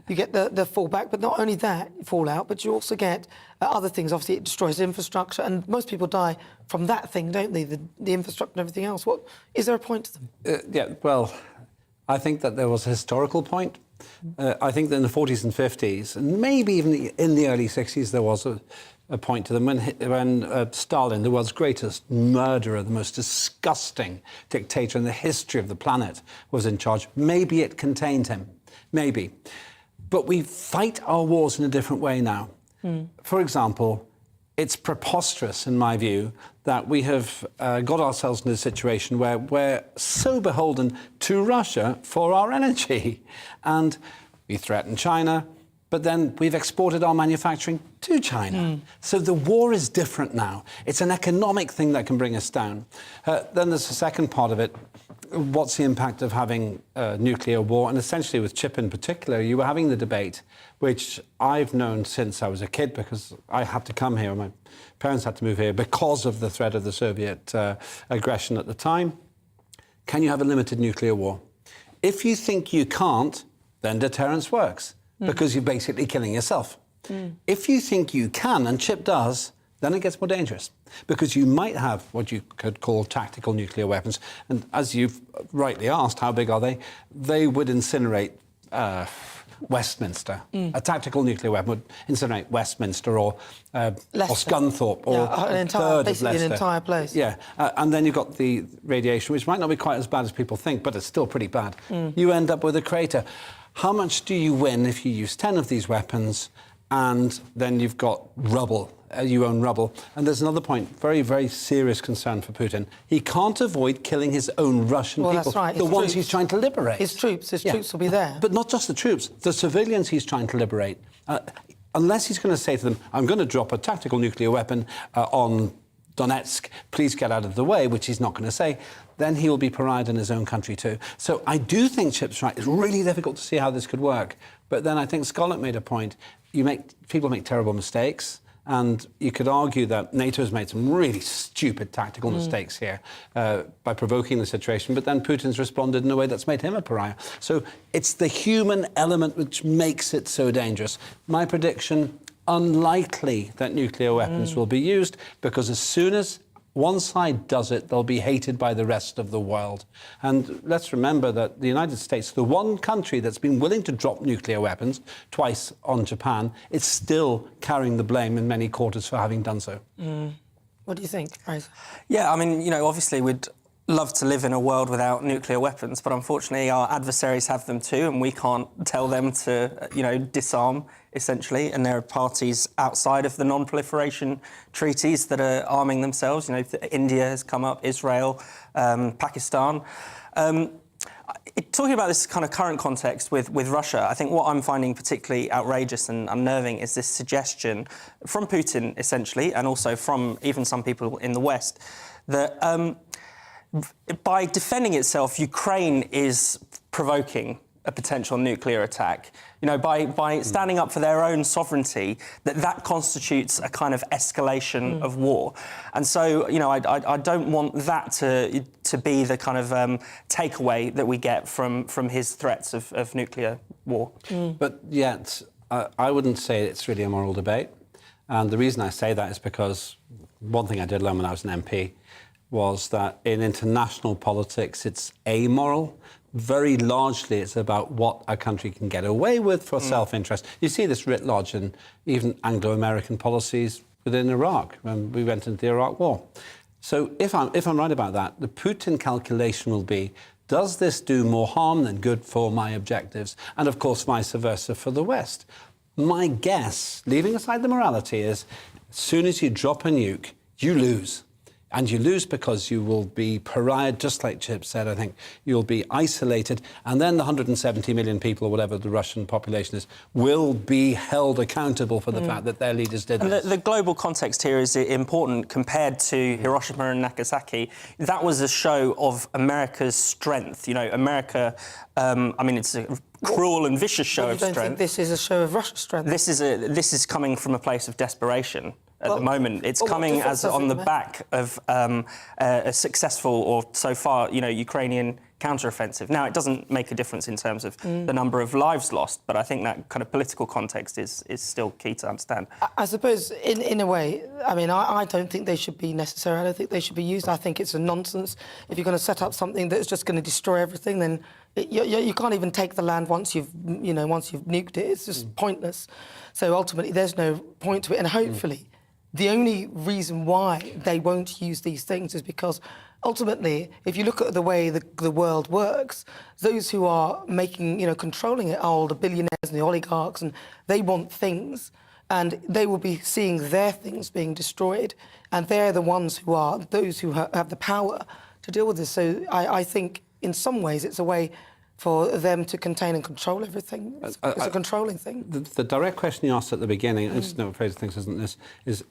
You get the fallback, but not only that, fallout, but you also get other things. Obviously, it destroys infrastructure, and most people die from that thing, don't they? The infrastructure and everything else. What is there a point to them? Yeah, well, I think that there was a historical point. I think that in the 40s and 50s, and maybe even in the early 60s, there was a point to them when Stalin, the world's greatest murderer, the most disgusting dictator in the history of the planet, was in charge. Maybe it contained him, maybe. But we fight our wars in a different way now. For example, it's preposterous, in my view, that we have got ourselves in a situation where we're so beholden to Russia for our energy. And we threaten China, but then we've exported our manufacturing to China. So the war is different now. It's an economic thing that can bring us down. Then there's the second part of it. What's the impact of having nuclear war? And essentially with Chip in particular, you were having the debate, which I've known since I was a kid because I had to come here. My parents had to move here because of the threat of the Soviet aggression at the time. Can you have a limited nuclear war? If you think you can't, then deterrence works because you're basically killing yourself. If you think you can, and Chip does, then it gets more dangerous because you might have what you could call tactical nuclear weapons. And as you've rightly asked, how big are they? They would incinerate Westminster. A tactical nuclear weapon would incinerate Westminster or Scunthorpe or an entire, basically an entire place. Yeah, and then you've got the radiation, which might not be quite as bad as people think, but it's still pretty bad. You end up with a crater. How much do you win if you use 10 of these weapons and then you've got rubble? You own rubble. And there's another point, very, very serious concern for Putin. He can't avoid killing his own Russian people. That's right. The ones he's trying to liberate. His troops will be there. But not just the troops, the civilians he's trying to liberate. Unless he's going to say to them, I'm going to drop a tactical nuclear weapon on Donetsk, please get out of the way, which he's not going to say, then he will be pariah in his own country too. So I do think Chip's right. It's really difficult to see how this could work. But then I think Scarlett made a point. People make terrible mistakes. And you could argue that NATO's made some really stupid tactical mistakes here by provoking the situation, but then Putin's responded in a way that's made him a pariah. So it's the human element which makes it so dangerous. My prediction, unlikely that nuclear weapons will be used, because as soon as one side does it, they'll be hated by the rest of the world. And let's remember that the United States, the one country that's been willing to drop nuclear weapons twice on Japan, is still carrying the blame in many quarters for having done so. What do you think, Fraser? Yeah, I mean, obviously we'd love to live in a world without nuclear weapons, but unfortunately our adversaries have them too, and we can't tell them to, disarm, essentially. And there are parties outside of the non-proliferation treaties that are arming themselves. India has come up, Israel, Pakistan. Talking about this kind of current context with Russia, I think what I'm finding particularly outrageous and unnerving is this suggestion from Putin, essentially, and also from even some people in the West, that by defending itself, Ukraine is provoking a potential nuclear attack. By standing up for their own sovereignty, that constitutes a kind of escalation of war. And so, I don't want that to be the kind of takeaway that we get from his threats of nuclear war. But yet, I wouldn't say it's really a moral debate. And the reason I say that is because one thing I did learn when I was an MP was that in international politics, it's amoral. Very largely, it's about what a country can get away with for self-interest. You see this writ large in even Anglo-American policies within Iraq, when we went into the Iraq War. So if I'm right about that, the Putin calculation will be, does this do more harm than good for my objectives? And of course, vice versa for the West. My guess, leaving aside the morality, is as soon as you drop a nuke, you lose. And you lose because you will be pariah, just like Chip said, I think. You'll be isolated. And then the 170 million people, or whatever the Russian population is, will be held accountable for the fact that their leaders did this. The global context here is important compared to Hiroshima and Nagasaki. That was a show of America's strength. America, it's a cruel and vicious show of strength. You don't think this is a show of Russia's strength? This is coming from a place of desperation. At the moment, it's coming as on the back of a successful, or so far, Ukrainian counteroffensive. Now, it doesn't make a difference in terms of the number of lives lost, but I think that kind of political context is still key to understand. I suppose, in a way, I don't think they should be necessary. I don't think they should be used. I think it's a nonsense. If you're going to set up something that's just going to destroy everything, then you can't even take the land once you've nuked it. It's just pointless. So ultimately, there's no point to it, and hopefully. The only reason why they won't use these things is because, ultimately, if you look at the way the world works, those who are controlling it are all the billionaires and the oligarchs, and they want things, and they will be seeing their things being destroyed, and they're the ones who are those who have the power to deal with this. So I think, in some ways, it's a way for them to contain and control everything. It's a controlling thing. The direct question you asked at the beginning, I just know what Fraser thinks, isn't this,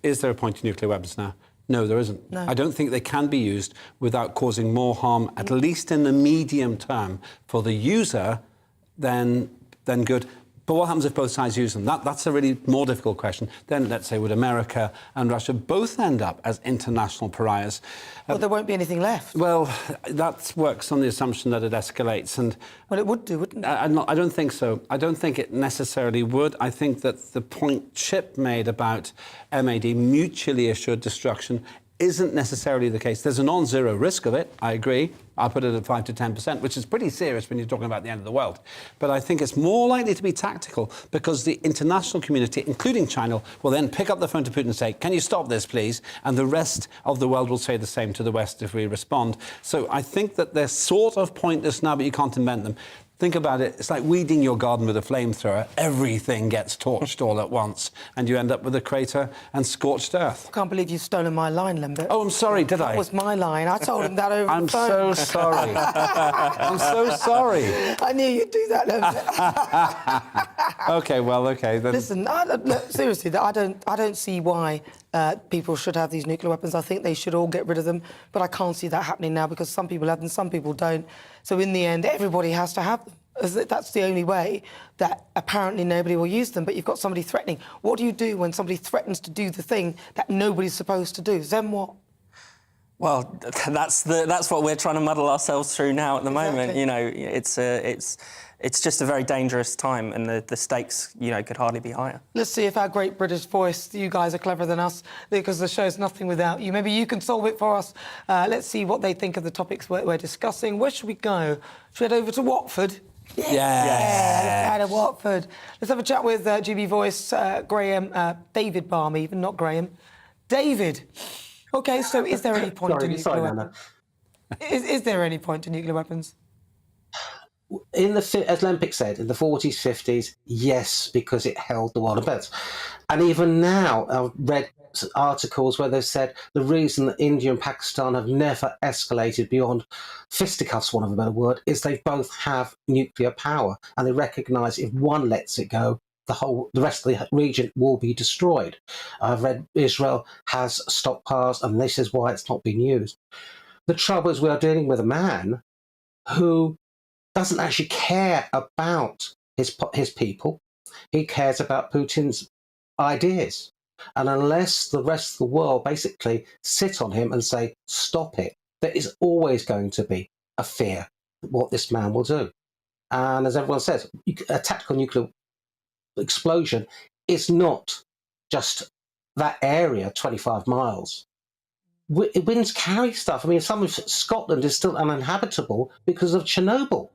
is there a point to nuclear weapons now? No, there isn't. No. I don't think they can be used without causing more harm, at least in the medium term, for the user than good. But what happens if both sides use them? That's a really more difficult question. Then, let's say, would America and Russia both end up as international pariahs? Well, there won't be anything left. Well, that works on the assumption that it escalates. Well, it would do, wouldn't it? I don't think so. I don't think it necessarily would. I think that the point Chip made about MAD, mutually assured destruction, isn't necessarily the case. There's a non-zero risk of it, I agree. I put it at 5 to 10%, which is pretty serious when you're talking about the end of the world. But I think it's more likely to be tactical because the international community, including China, will then pick up the phone to Putin and say, can you stop this, please? And the rest of the world will say the same to the West if we respond. So I think that they're sort of pointless now, but you can't invent them. Think about it, it's like weeding your garden with a flamethrower. Everything gets torched all at once, and you end up with a crater and scorched earth. I can't believe you've stolen my line, Lambert. Oh, I'm sorry, did I? That was my line. I told him that over the phone. I'm so sorry. I'm so sorry. I knew you'd do that, Lambert. OK, well, OK. Then. Listen, look, seriously, I don't see why people should have these nuclear weapons. I think they should all get rid of them, but I can't see that happening now because some people have them, some people don't. So in the end, everybody has to have them. That's the only way that apparently nobody will use them, but you've got somebody threatening. What do you do when somebody threatens to do the thing that nobody's supposed to do? Then what? Well, that's what we're trying to muddle ourselves through now at the moment. You know, it's just a very dangerous time, and the stakes, you know, could hardly be higher. Let's see if our great British voice, you guys are cleverer than us, because the show's nothing without you. Maybe you can solve it for us. Let's see what they think of the topics we're discussing. Where should we go? Should we head over to Watford? Yes. Yeah, out of Watford. Let's have a chat with GB voice, Graham, David Barm, even, not Graham. David. OK, so is there any point to nuclear weapons? Is there any point to nuclear weapons? As Olympic said, in the 40s, 50s, yes, because it held the world in balance. And even now, I've read articles where they've said the reason that India and Pakistan have never escalated beyond fisticuffs, one of a better word, is they both have nuclear power, and they recognise if one lets it go, the rest of the region will be destroyed. I've read Israel has stockpiles, and this is why it's not being used. The trouble is we are dealing with a man who doesn't actually care about his people. He cares about Putin's ideas. And unless the rest of the world basically sit on him and say, stop it, there is always going to be a fear what this man will do. And as everyone says, a tactical nuclear explosion is not just that area, 25 miles. Winds carry stuff. I mean, some of Scotland is still uninhabitable because of Chernobyl.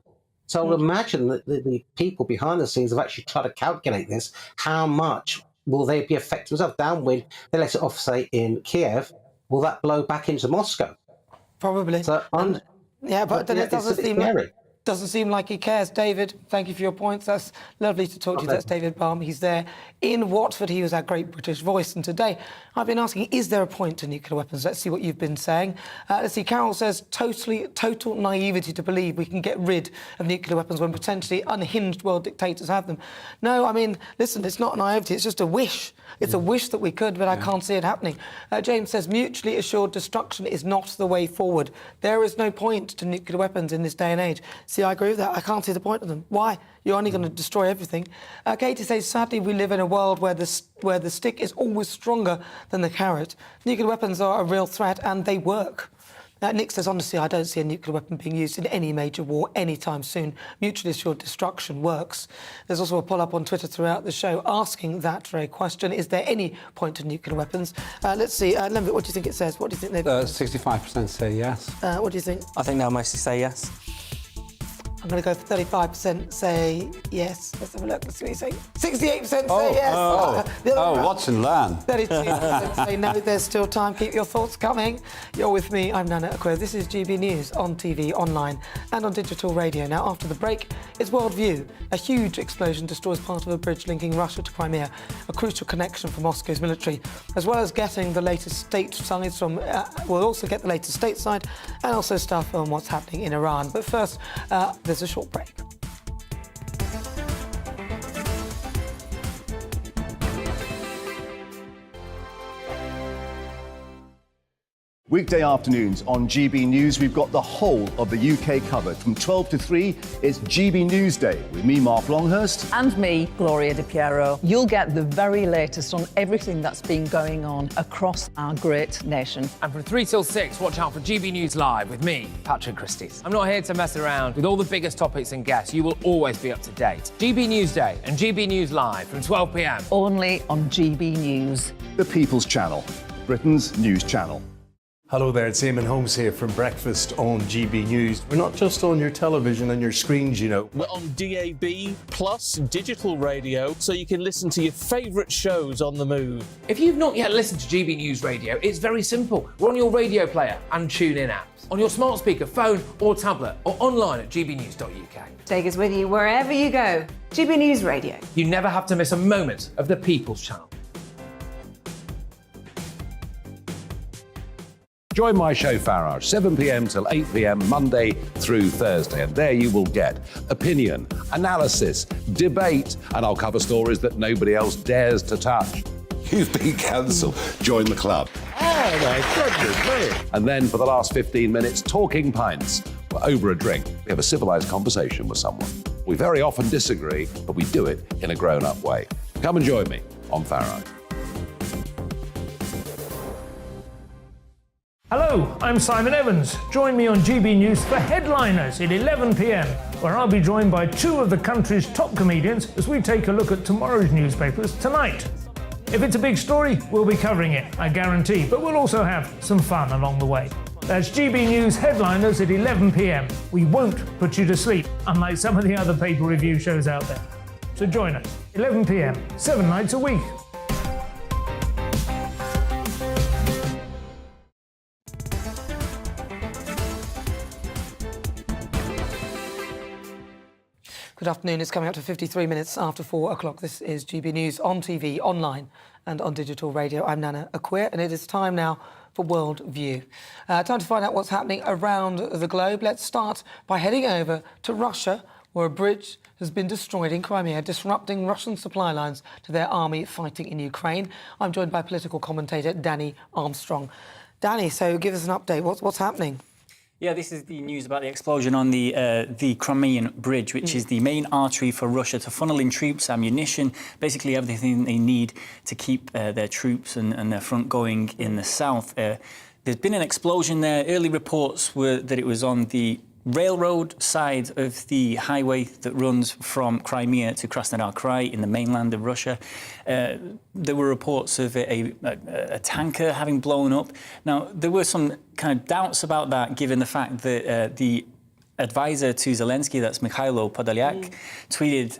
So I would imagine that the people behind the scenes have actually tried to calculate this. How much will they be affected themselves? Downwind, they let it off, say, in Kiev. Will that blow back into Moscow? Probably. So, yeah, but then it doesn't seem like he cares. David, thank you for your points. That's lovely to talk to you. That's David Barm. He's there in Watford. He was our great British voice. And today I've been asking, is there a point to nuclear weapons? Let's see what you've been saying. Let's see, Carol says, total naivety to believe we can get rid of nuclear weapons when potentially unhinged world dictators have them. No, I mean, listen, it's not naivety, it's just a wish. It's a wish that we could, but I can't see it happening. James says, mutually assured destruction is not the way forward. There is no point to nuclear weapons in this day and age. See, I agree with that. I can't see the point of them. Why? You're only going to destroy everything. Katie says, sadly, we live in a world where the stick is always stronger than the carrot. Nuclear weapons are a real threat, and they work. Nick says, honestly, I don't see a nuclear weapon being used in any major war anytime soon. Mutually assured destruction works. There's also a poll-up on Twitter throughout the show asking that very question. Is there any point to nuclear weapons? Let's see. Lembit, what do you think it says? What do you think they've 65% say yes. What do you think? I think they'll mostly say yes. I'm going to go for 35% say yes. Let's have a look. Let's see what you say. 68% say yes. Watch and learn. 32% say no. There's still time. Keep your thoughts coming. You're with me. I'm Nana Akua. This is GB News on TV, online and on digital radio. Now, after the break, it's Worldview. A huge explosion destroys part of a bridge linking Russia to Crimea, a crucial connection for Moscow's military, as well as getting the latest state sides from... we'll also get the latest stateside and also stuff on what's happening in Iran. But first... there's a short break. Weekday afternoons on GB News, we've got the whole of the UK covered. From 12 to 3, it's GB News Day with me, Mark Longhurst. And me, Gloria Di Piero. You'll get the very latest on everything that's been going on across our great nation. And from 3 till 6, watch out for GB News Live with me, Patrick Christys. I'm not here to mess around. With all the biggest topics and guests, you will always be up to date. GB News Day and GB News Live from 12 p.m. Only on GB News. The People's Channel, Britain's news channel. Hello there, it's Eamon Holmes here from Breakfast on GB News. We're not just on your television and your screens, you know. We're on DAB plus digital radio, so you can listen to your favourite shows on the move. If you've not yet listened to GB News Radio, it's very simple. We're on your radio player and TuneIn apps, on your smart speaker, phone or tablet, or online at gbnews.uk. Take us with you wherever you go. GB News Radio. You never have to miss a moment of the People's Channel. Join my show Farage, 7 p.m. till 8 p.m. Monday through Thursday, and there you will get opinion, analysis, debate, and I'll cover stories that nobody else dares to touch. You've been cancelled. Join the club. Oh my goodness me! And then for the last 15 minutes, talking pints. We're over a drink. We have a civilised conversation with someone. We very often disagree, but we do it in a grown-up way. Come and join me on Farage. Hello, I'm Simon Evans. Join me on GB News for Headliners at 11 p.m, where I'll be joined by two of the country's top comedians as we take a look at tomorrow's newspapers tonight. If it's a big story, we'll be covering it, I guarantee, but we'll also have some fun along the way. That's GB News Headliners at 11 p.m. We won't put you to sleep, unlike some of the other paper review shows out there. So join us, 11 p.m, 7 nights a week. Good afternoon. It's coming up to 53 minutes after 4 o'clock. This is GB News on TV, online and on digital radio. I'm Nana Akua, and it is time now for World View. Time to find out what's happening around the globe. Let's start by heading over to Russia, where a bridge has been destroyed in Crimea, disrupting Russian supply lines to their army fighting in Ukraine. I'm joined by political commentator Danny Armstrong. Danny, so give us an update. What's happening? Yeah, this is the news about the explosion on the Crimean bridge, which is the main artery for Russia to funnel in troops, ammunition, basically everything they need to keep their troops and their front going in the south. There's been an explosion there. Early reports were that it was on the railroad side of the highway that runs from Crimea to Krasnodar Krai in the mainland of Russia. There were reports of a tanker having blown up. Now, there were some kind of doubts about that, given the fact that the advisor to Zelensky, that's Mikhailo Podolyak, tweeted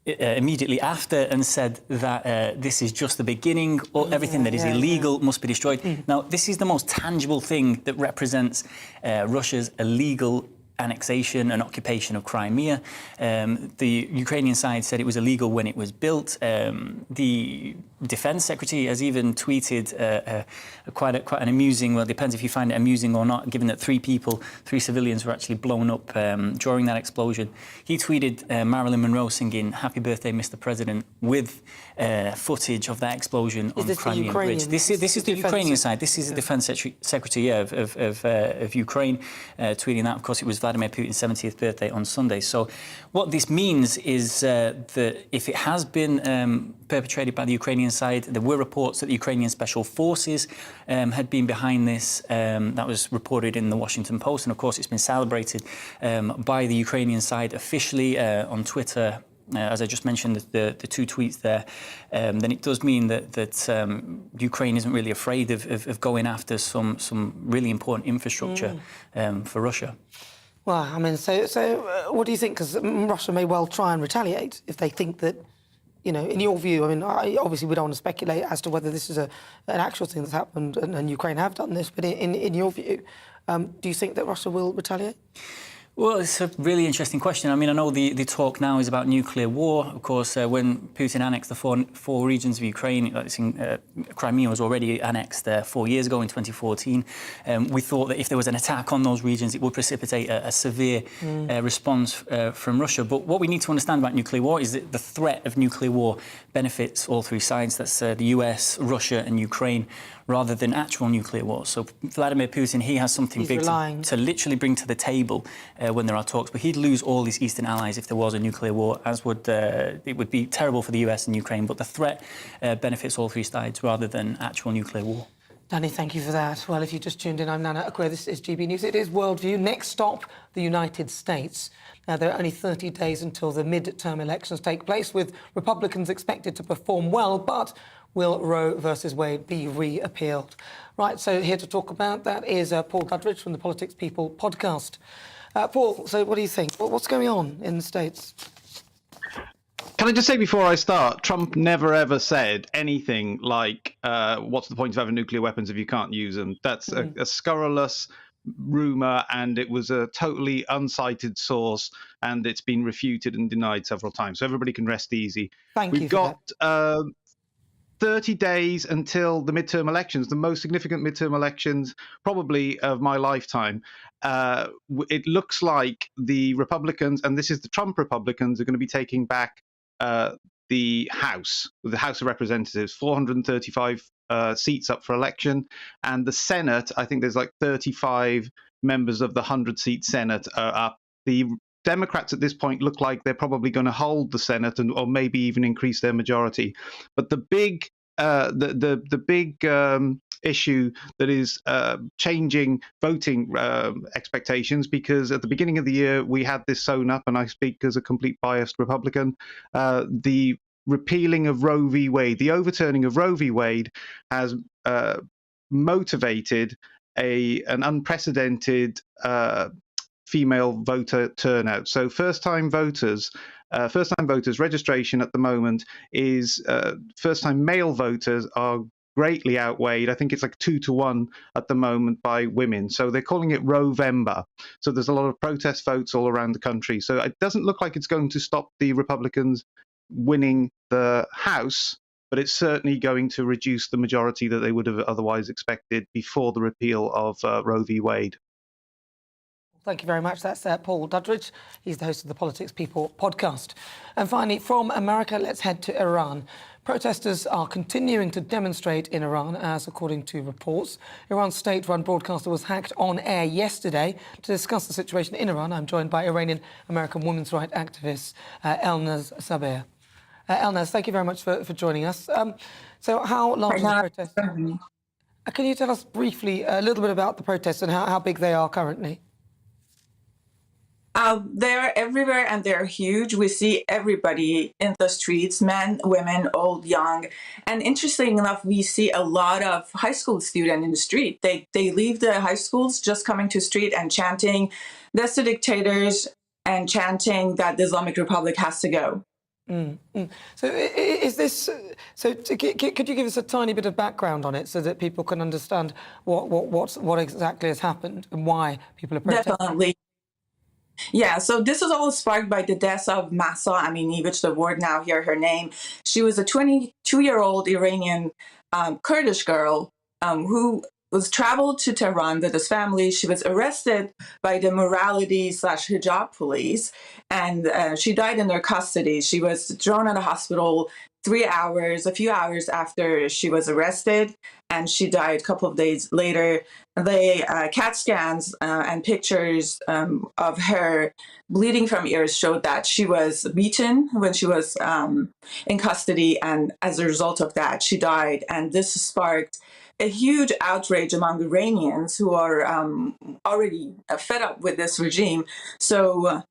immediately after and said that this is just the beginning, or everything that is illegal must be destroyed. Now, this is the most tangible thing that represents Russia's illegal annexation and occupation of Crimea. The Ukrainian side said it was illegal when it was built. The Defense Secretary has even tweeted quite an amusing, well, it depends if you find it amusing or not, given that three civilians were actually blown up during that explosion. He tweeted Marilyn Monroe singing "Happy Birthday, Mr. President" with footage of that explosion on the Crimean bridge. This is the Ukrainian side. This is the Defense Secretary of Ukraine tweeting that. Of course, it was Vladimir Putin's 70th birthday on Sunday. So what this means is that if it has been perpetrated by the Ukrainian side, there were reports that the Ukrainian Special Forces had been behind this. That was reported in the Washington Post, and of course it's been celebrated by the Ukrainian side officially on Twitter. As I just mentioned, the two tweets there, then it does mean that Ukraine isn't really afraid of going after some really important infrastructure for Russia. Well, I mean, so what do you think? Because Russia may well try and retaliate if they think that, you know, in your view, I mean, obviously we don't want to speculate as to whether this is an actual thing that's happened and Ukraine have done this, but in your view, do you think that Russia will retaliate? Well, it's a really interesting question. I mean, I know the talk now is about nuclear war. Of course, when Putin annexed the four regions of Ukraine, Crimea was already annexed 4 years ago in 2014. We thought that if there was an attack on those regions, it would precipitate a severe response from Russia. But what we need to understand about nuclear war is that the threat of nuclear war benefits all three sides. That's the US, Russia and Ukraine, rather than actual nuclear war. So Vladimir Putin, he has something big to literally bring to the table when there are talks, but he'd lose all his eastern allies if there was a nuclear war, as would it would be terrible for the US and Ukraine. But the threat benefits all three sides rather than actual nuclear war. Danny, thank you for that. Well, if you just tuned in, I'm Nana Akua. This is GB News. It is Worldview. Next stop, the United States. Now, there are only 30 days until the mid-term elections take place, with Republicans expected to perform well, but Will Roe versus Wade be re-appealed? Right, so here to talk about that is Paul Dudridge from the Politics People podcast. Paul, so what do you think? What's going on in the States? Can I just say before I start, Trump never ever said anything like, what's the point of having nuclear weapons if you can't use them? That's a scurrilous rumour, and it was a totally uncited source, and it's been refuted and denied several times. So everybody can rest easy. We've got 30 days until the midterm elections, the most significant midterm elections probably of my lifetime. It looks like the Republicans, and this is the Trump Republicans, are going to be taking back the House of Representatives, 435 seats up for election, and the Senate, I think there's like 35 members of the 100-seat Senate are up. The Democrats at this point look like they're probably going to hold the Senate or maybe even increase their majority. But the big issue that is changing voting expectations, because at the beginning of the year we had this sewn up, and I speak as a complete biased Republican, the repealing of Roe v. Wade, the overturning of Roe v. Wade has motivated an unprecedented female voter turnout. So first-time voters registration at the moment is first-time male voters are greatly outweighed. I think it's like 2-to-1 at the moment by women. So they're calling it Roe-vember. So there's a lot of protest votes all around the country. So it doesn't look like it's going to stop the Republicans winning the House, but it's certainly going to reduce the majority that they would have otherwise expected before the repeal of Roe v. Wade. Thank you very much. That's Paul Dudridge. He's the host of the Politics People podcast. And finally, from America, let's head to Iran. Protesters are continuing to demonstrate in Iran, as according to reports. Iran's state-run broadcaster was hacked on air yesterday. To discuss the situation in Iran, I'm joined by Iranian-American women's rights activist Elnaz Sabir. Elnaz, thank you very much for joining us. So how large is the protest? Can you tell us briefly a little bit about the protests and how big they are currently? They're everywhere and they're huge. We see everybody in the streets, men, women, old, young. And interestingly enough, we see a lot of high school students in the street. They leave the high schools just coming to the street and chanting, "That's the dictators," and chanting that the Islamic Republic has to go. So is this? Could you give us a tiny bit of background on it so that people can understand what exactly has happened and why people are protesting? Definitely. Yeah, so this is all sparked by the death of Mahsa Amini, which the world now hear her name. She was a 22-year-old Iranian Kurdish girl who was traveled to Tehran with his family. She was arrested by the morality/hijab police, and she died in their custody. She was thrown in a hospital a few hours after she was arrested, and she died a couple of days later. The CAT scans and pictures of her bleeding from ears showed that she was beaten when she was in custody, and as a result of that, she died. And this sparked a huge outrage among Iranians who are already fed up with this regime. So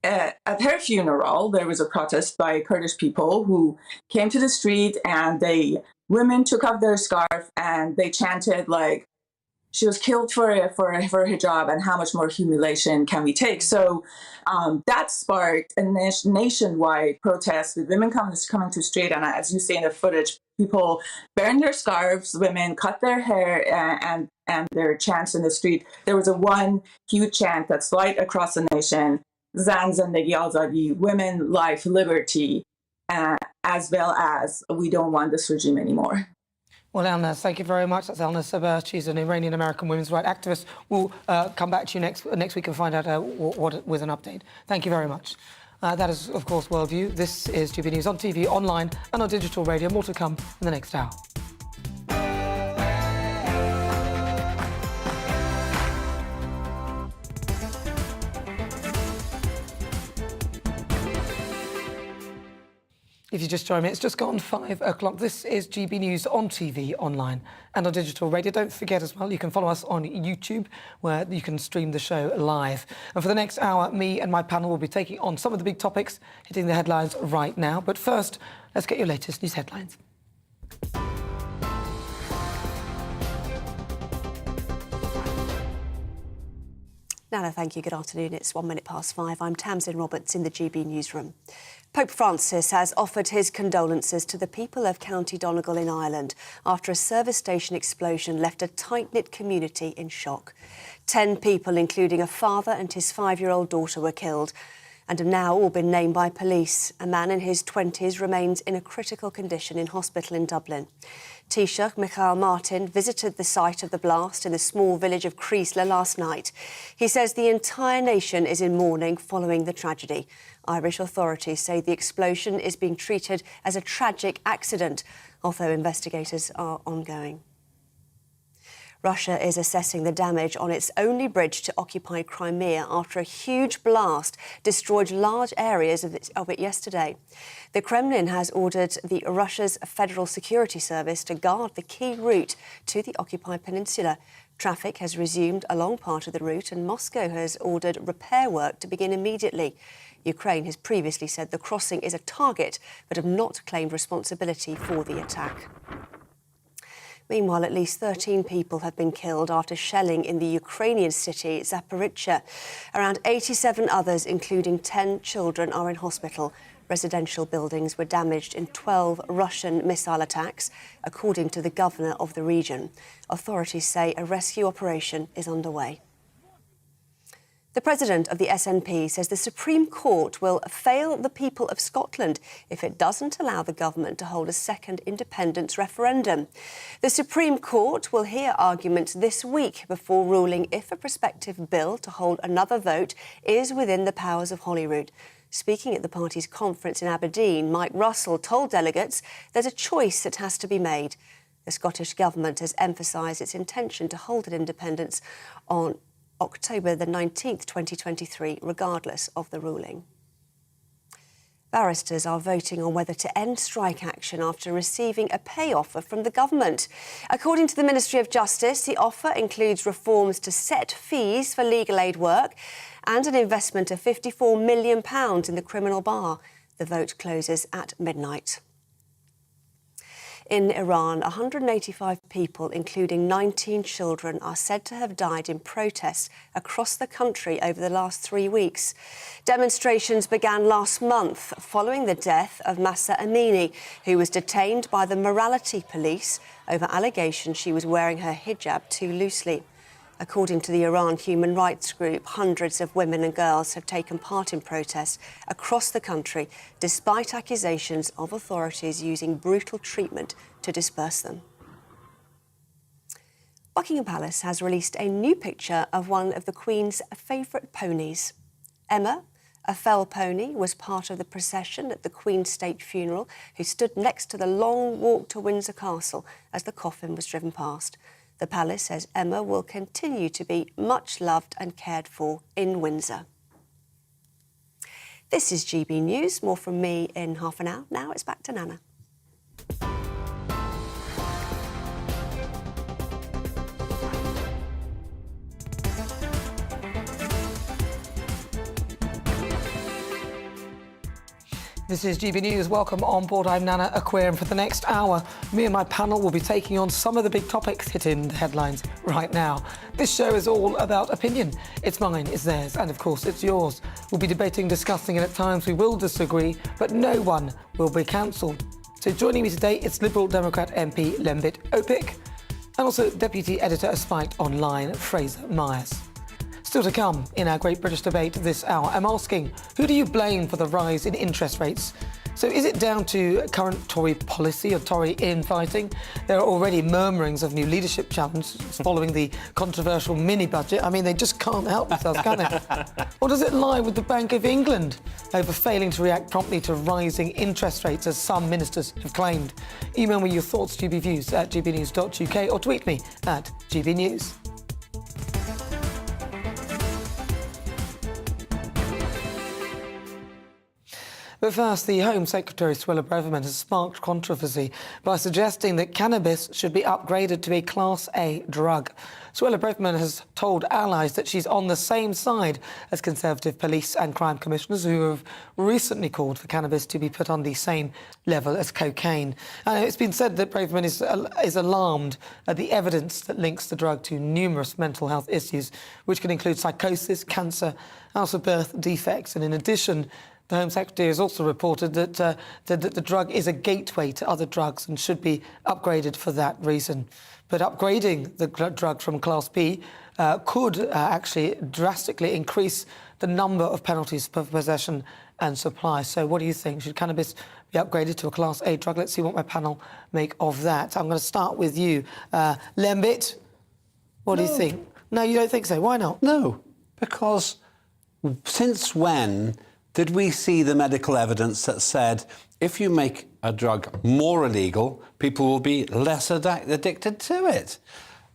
at her funeral, there was a protest by Kurdish people who came to the street, and women took off their scarf and they chanted like, "She was killed for hijab, and how much more humiliation can we take?" So that sparked a nationwide protest with women coming to the street, and as you see in the footage, people burned their scarves, women cut their hair, and their chants in the street. There was one huge chant that's right across the nation: "Zan zandagi azadi," women, life, liberty, as well as we don't want this regime anymore. Well, Elnaz, thank you very much. That's Elnaz Sabir. She's an Iranian-American women's rights activist. We'll come back to you next week and find out with an update. Thank you very much. That is, of course, Worldview. This is GB News on TV, online and on digital radio. More to come in the next hour. If you just joined me, it's just gone 5 o'clock. This is GB News on TV, online and on digital radio. Don't forget as well, you can follow us on YouTube, where you can stream the show live. And for the next hour, me and my panel will be taking on some of the big topics hitting the headlines right now. But first, let's get your latest news headlines. Nana, thank you. Good afternoon. It's 5:01. I'm Tamsin Roberts in the GB newsroom. Pope Francis has offered his condolences to the people of County Donegal in Ireland after a service station explosion left a tight-knit community in shock. 10 people, including a father and his 5-year-old daughter, were killed and have now all been named by police. A man in his 20s remains in a critical condition in hospital in Dublin. Taoiseach Michael Martin visited the site of the blast in the small village of Crises last night. He says the entire nation is in mourning following the tragedy. Irish authorities say the explosion is being treated as a tragic accident, although investigators are ongoing. Russia is assessing the damage on its only bridge to occupy Crimea after a huge blast destroyed large areas of it yesterday. The Kremlin has ordered Russia's Federal Security Service to guard the key route to the occupied peninsula. Traffic has resumed along part of the route and Moscow has ordered repair work to begin immediately. Ukraine has previously said the crossing is a target but have not claimed responsibility for the attack. Meanwhile, at least 13 people have been killed after shelling in the Ukrainian city Zaporizhzhia. Around 87 others, including 10 children, are in hospital. Residential buildings were damaged in 12 Russian missile attacks, according to the governor of the region. Authorities say a rescue operation is underway. The president of the SNP says the Supreme Court will fail the people of Scotland if it doesn't allow the government to hold a second independence referendum. The Supreme Court will hear arguments this week before ruling if a prospective bill to hold another vote is within the powers of Holyrood. Speaking at the party's conference in Aberdeen, Mike Russell told delegates there's a choice that has to be made. The Scottish Government has emphasised its intention to hold an independence on October the 19th, 2023, regardless of the ruling. Barristers are voting on whether to end strike action after receiving a pay offer from the government. According to the Ministry of Justice, the offer includes reforms to set fees for legal aid work and an investment of £54 million in the criminal bar. The vote closes at midnight. In Iran, 185 people, including 19 children, are said to have died in protests across the country over the last 3 weeks. Demonstrations began last month following the death of Mahsa Amini, who was detained by the morality police over allegations she was wearing her hijab too loosely. According to the Iran human rights group, hundreds of women and girls have taken part in protests across the country, despite accusations of authorities using brutal treatment to disperse them. Buckingham Palace has released a new picture of one of the Queen's favourite ponies. Emma, a fell pony, was part of the procession at the Queen's state funeral, who stood next to the long walk to Windsor Castle as the coffin was driven past. The palace says Emma will continue to be much loved and cared for in Windsor. This is GB News. More from me in half an hour. Now it's back to Nana. This is GB News. Welcome on board. I'm Nana Akua, and for the next hour, me and my panel will be taking on some of the big topics hitting the headlines right now. This show is all about opinion. It's mine, it's theirs, and of course it's yours. We'll be debating, discussing, and at times we will disagree, but no one will be cancelled. So joining me today, it's Liberal Democrat MP Lembit Opik, and also Deputy Editor of Spiked Online, Fraser Myers. Still to come in our Great British Debate this hour, I'm asking, who do you blame for the rise in interest rates? So is it down to current Tory policy or Tory infighting? There are already murmurings of new leadership challenges following the controversial mini-budget. I mean, they just can't help themselves, can they? Or does it lie with the Bank of England over failing to react promptly to rising interest rates, as some ministers have claimed? Email me your thoughts, gbviews at gbnews.uk, or tweet me at gbnews. But first, the Home Secretary, Suella Braverman, has sparked controversy by suggesting that cannabis should be upgraded to a Class A drug. Suella Braverman has told allies that she's on the same side as Conservative police and crime commissioners who have recently called for cannabis to be put on the same level as cocaine. And it's been said that Braverman is alarmed at the evidence that links the drug to numerous mental health issues, which can include psychosis, cancer, out-of-birth defects. And in addition, the Home Secretary has also reported that the drug is a gateway to other drugs and should be upgraded for that reason. But upgrading the drug from Class B could actually drastically increase the number of penalties for possession and supply. So what do you think? Should cannabis be upgraded to a Class A drug? Let's see what my panel make of that. I'm going to start with you. Lembit, what do you think? No, you don't think so? Why not? No, because since when did we see the medical evidence that said if you make a drug more illegal, people will be less addicted to it?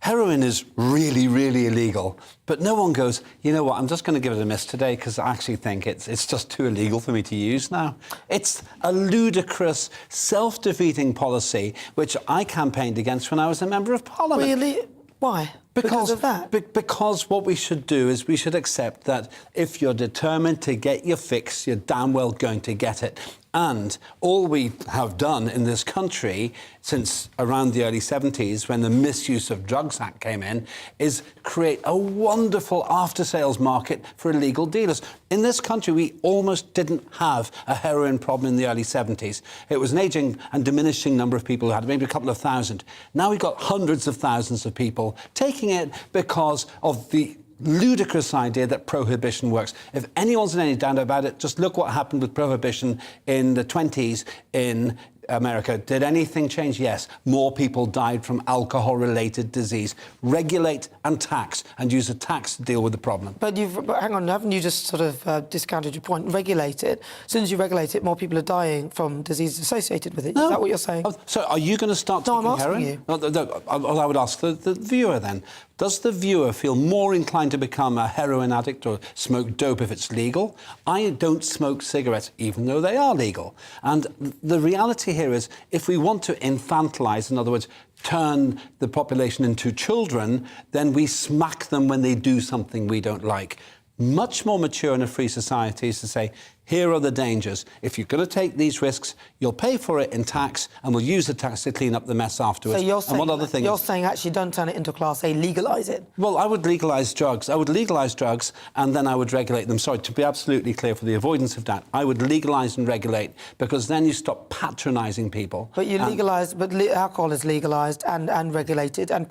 Heroin is really, really illegal, but no one goes, you know what, I'm just going to give it a miss today because I actually think it's just too illegal for me to use now. It's a ludicrous, self-defeating policy which I campaigned against when I was a Member of Parliament. Really? Why? Because of that? Because what we should do is we should accept that if you're determined to get your fix, you're damn well going to get it. And all we have done in this country since around the early 70s, when the Misuse of Drugs Act came in, is create a wonderful after-sales market for illegal dealers. In this country, we almost didn't have a heroin problem in the early 70s. It was an ageing and diminishing number of people who had it, maybe a couple of thousand. Now we've got hundreds of thousands of people taking it because of the ludicrous idea that prohibition works. If anyone's in any doubt about it, just look what happened with prohibition in the 20s in America. Did anything change? Yes. More people died from alcohol-related disease. Regulate and tax, and use a tax to deal with the problem. But hang on, haven't you just sort of discounted your point? Regulate it. As soon as you regulate it, more people are dying from diseases associated with it. No. Is that what you're saying? So are you going to start taking heroin? No, I'm asking you. I would ask the viewer then. Does the viewer feel more inclined to become a heroin addict or smoke dope if it's legal? I don't smoke cigarettes, even though they are legal. And the reality here is, if we want to infantilise, in other words, turn the population into children, then we smack them when they do something we don't like. Much more mature in a free society is to say, here are the dangers. If you're going to take these risks, you'll pay for it in tax, and we'll use the tax to clean up the mess afterwards. So you're saying, and what other things? You're saying actually don't turn it into Class A, legalise it? Well, I would legalise drugs. I would legalise drugs, and then I would regulate them. Sorry, to be absolutely clear, for the avoidance of doubt, I would legalise and regulate, because then you stop patronising people. But you legalise, but alcohol is legalised and regulated, and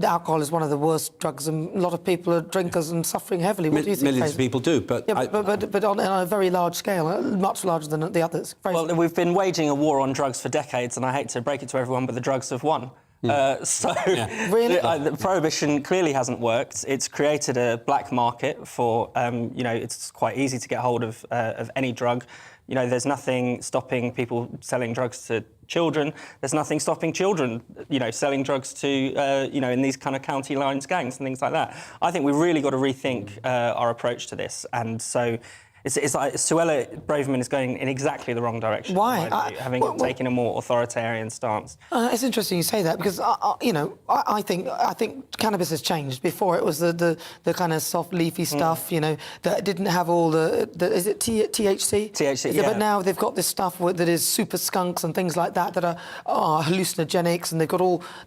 alcohol is one of the worst drugs, and a lot of people are drinkers and suffering heavily. What do you think? Millions of people do, but... Yeah, but on a very large scale, much larger than the others. Well, we've been waging a war on drugs for decades, and I hate to break it to everyone, but the drugs have won. Really? The prohibition clearly hasn't worked. It's created a black market for, it's quite easy to get hold of any drug. You know, there's nothing stopping people selling drugs to children. There's nothing stopping children, selling drugs to, in these kind of county lines gangs and things like that. I think we've really got to rethink our approach to this. And so it's like Suella Braverman is going in exactly the wrong direction. Why? Having taken a more authoritarian stance. It's interesting you say that, because I think cannabis has changed. Before it was the kind of soft leafy stuff, that didn't have all the is it THC? THC, yeah. But now they've got this stuff that is super skunks and things like that are hallucinogenics, and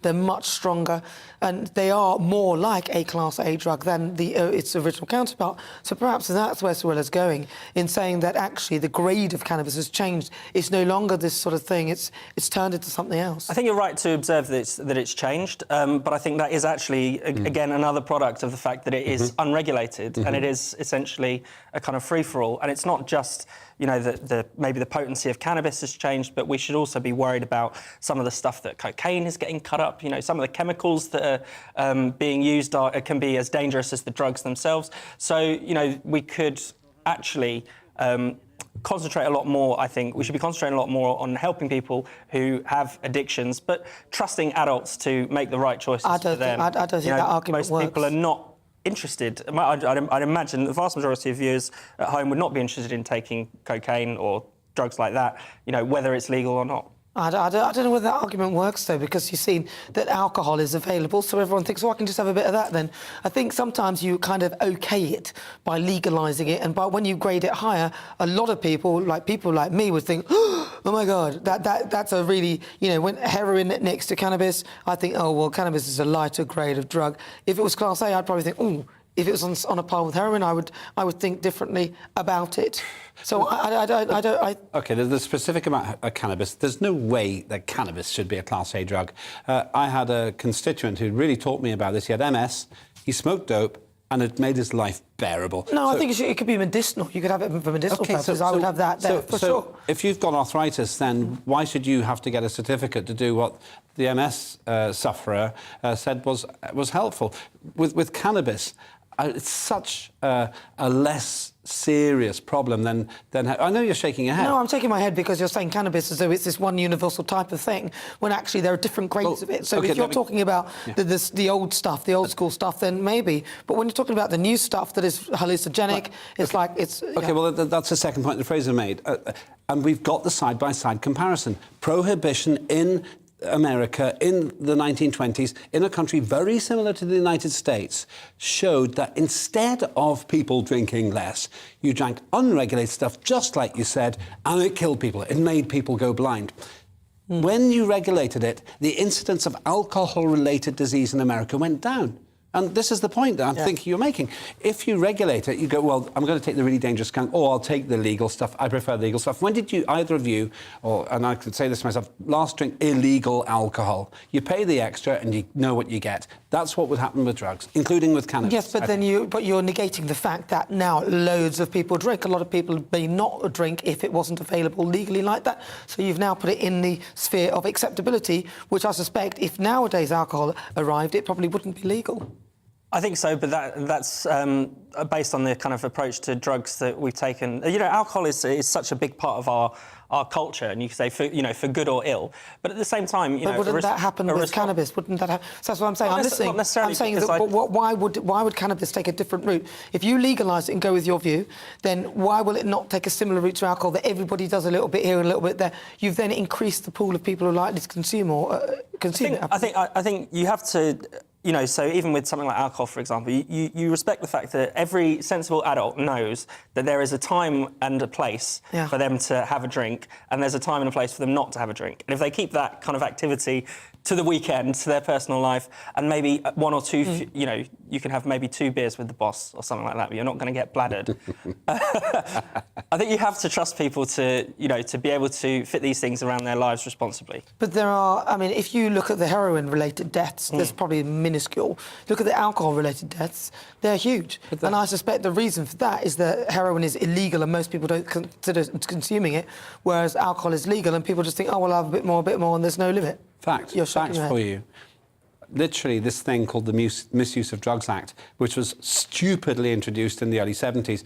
they're much stronger, and they are more like a Class A drug than its original counterpart. So perhaps that's where Suella's going, in saying that actually the grade of cannabis has changed. It's no longer this sort of thing. It's turned into something else. I think you're right to observe that it's changed, but I think that is actually, again, another product of the fact that it is unregulated, and it is essentially a kind of free-for-all. And it's not just, maybe the potency of cannabis has changed, but we should also be worried about some of the stuff that cocaine is getting cut up. Some of the chemicals that are being used can be as dangerous as the drugs themselves. So, we could actually concentrate a lot more. I think we should be concentrating a lot more on helping people who have addictions, but trusting adults to make the right choices for them. I don't think that argument most works. people are not interested. I'd imagine the vast majority of viewers at home would not be interested in taking cocaine or drugs like that, you know, whether it's legal or not. I don't know whether that argument works, though, because you've seen that alcohol is available, so everyone thinks, oh, I can just have a bit of that then. I think sometimes you kind of okay it by legalising it, and when you grade it higher, a lot of people like me would think, oh my God, that's a really, you know, when heroin next to cannabis, I think, oh, well, cannabis is a lighter grade of drug. If it was Class A, I'd probably think, oh, if it was on a par with heroin, I would think differently about it. So I don't. OK, the specific amount of cannabis, there's no way that cannabis should be a Class A drug. I had a constituent who really taught me about this. He had MS, he smoked dope, and it made his life bearable. No, I think it could be medicinal. You could have it for medicinal purposes. I would have that there, for sure. If you've got arthritis, then why should you have to get a certificate to do what the MS sufferer said was helpful? With cannabis, it's such a less serious problem than I know you're shaking your head. No, I'm shaking my head because you're saying cannabis as though it's this one universal type of thing, when actually there are different grades of it. So if you're talking about the old stuff, the old school stuff, then maybe. But when you're talking about the new stuff that is hallucinogenic, it's like it's... OK, well, that's the second point that Fraser made. And we've got the side-by-side comparison. Prohibition in America in the 1920s, in a country very similar to the United States, showed that instead of people drinking less, you drank unregulated stuff, just like you said, and it killed people. It made people go blind. When you regulated it, the incidence of alcohol-related disease in America went down. And this is the point that I'm thinking you're making. If you regulate it, you go, well, I'm going to take the really dangerous skunk, or I'll take the legal stuff. I prefer legal stuff. When did you, either of you, and I could say this to myself, last drink illegal alcohol? You pay the extra and you know what you get. That's what would happen with drugs, including with cannabis. Yes, but then you're negating the fact that now loads of people drink. A lot of people may not drink if it wasn't available legally like that. So you've now put it in the sphere of acceptability, which I suspect if nowadays alcohol arrived, it probably wouldn't be legal. I think so, but that's based on the kind of approach to drugs that we've taken. You know, alcohol is such a big part of our culture, and you could say for good or ill. But at the same time, you know, wouldn't that happen with cannabis? Wouldn't that happen? So that's what I'm saying. Not necessarily. I'm saying that why would cannabis take a different route? If you legalise it and go with your view, then why will it not take a similar route to alcohol, that everybody does a little bit here and a little bit there? You've then increased the pool of people who are likely to consume it. I think you have to. You know, so even with something like alcohol, for example, you respect the fact that every sensible adult knows that there is a time and a place for them to have a drink, and there's a time and a place for them not to have a drink. And if they keep that kind of activity to the weekend, to their personal life, and maybe one or two, you know, you can have maybe 2 beers with the boss or something like that, but you're not going to get bladdered. I think you have to trust people to, you know, to be able to fit these things around their lives responsibly. But there are, I mean, if you look at the heroin-related deaths, there's probably minuscule. Look at the alcohol-related deaths, they're huge. And I suspect the reason for that is that heroin is illegal and most people don't consider consuming it, whereas alcohol is legal and people just think, oh, well, I'll have a bit more, and there's no limit. Facts for you. Literally, this thing called the Misuse of Drugs Act, which was stupidly introduced in the early 70s,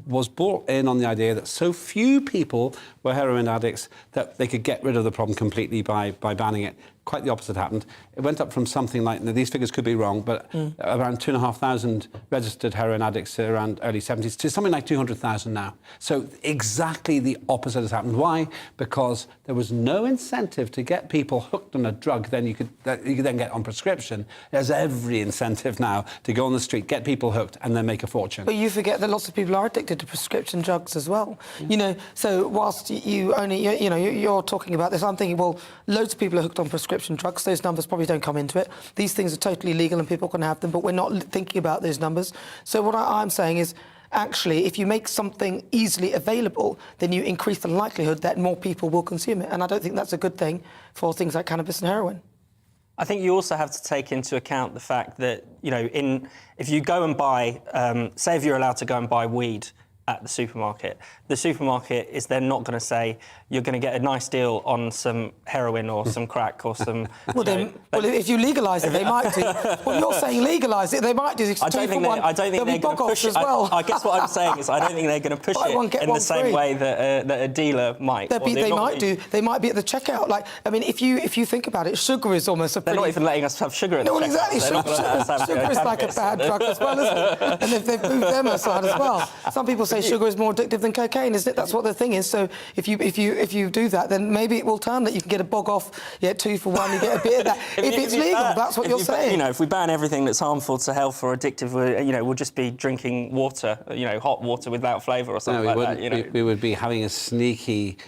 was brought in on the idea that so few people were heroin addicts that they could get rid of the problem completely by banning it. Quite the opposite happened. It went up from something like, these figures could be wrong, but around 2,500 registered heroin addicts around early 70s to something like 200,000 now. So exactly the opposite has happened. Why? Because there was no incentive to get people hooked on a drug that you could then get on prescription. There's every incentive now to go on the street, get people hooked, and then make a fortune. But you forget that lots of people are addicted to prescription drugs as well. You know, so whilst you're talking about this, I'm thinking, well, loads of people are hooked on prescription drugs. Those numbers probably don't come into it. These things are totally legal and people can have them, but we're not thinking about those numbers. So what I'm saying is, actually, if you make something easily available, then you increase the likelihood that more people will consume it. And I don't think that's a good thing for things like cannabis and heroin. I think you also have to take into account the fact that, you know, if you go and buy, say if you're allowed to go and buy weed at the supermarket is then not going to say you're going to get a nice deal on some heroin or some crack or some... well, if you legalise it, they might do. Well, you're saying legalise it, they might do. I don't think they're going to push it. Well. I guess what I'm saying is I don't think they're going to push it in the same way that a dealer might. They might do. They might be at the checkout. Like, I mean, if you think about it, sugar is almost a pretty... They're not even letting us have sugar at the checkout. Exactly. Sugar is like a bad drug as well, isn't it? And they've moved them aside as well. Some people say say sugar is more addictive than cocaine, isn't it? That's what the thing is. So if you do that, then maybe it will turn that you can get a bog off, you get 2 for 1, you get a bit of that. if it's legal, that's what you're saying. You know, if we ban everything that's harmful to health or addictive, we'll just be drinking water, hot water without flavour or something like that. We would be having a sneaky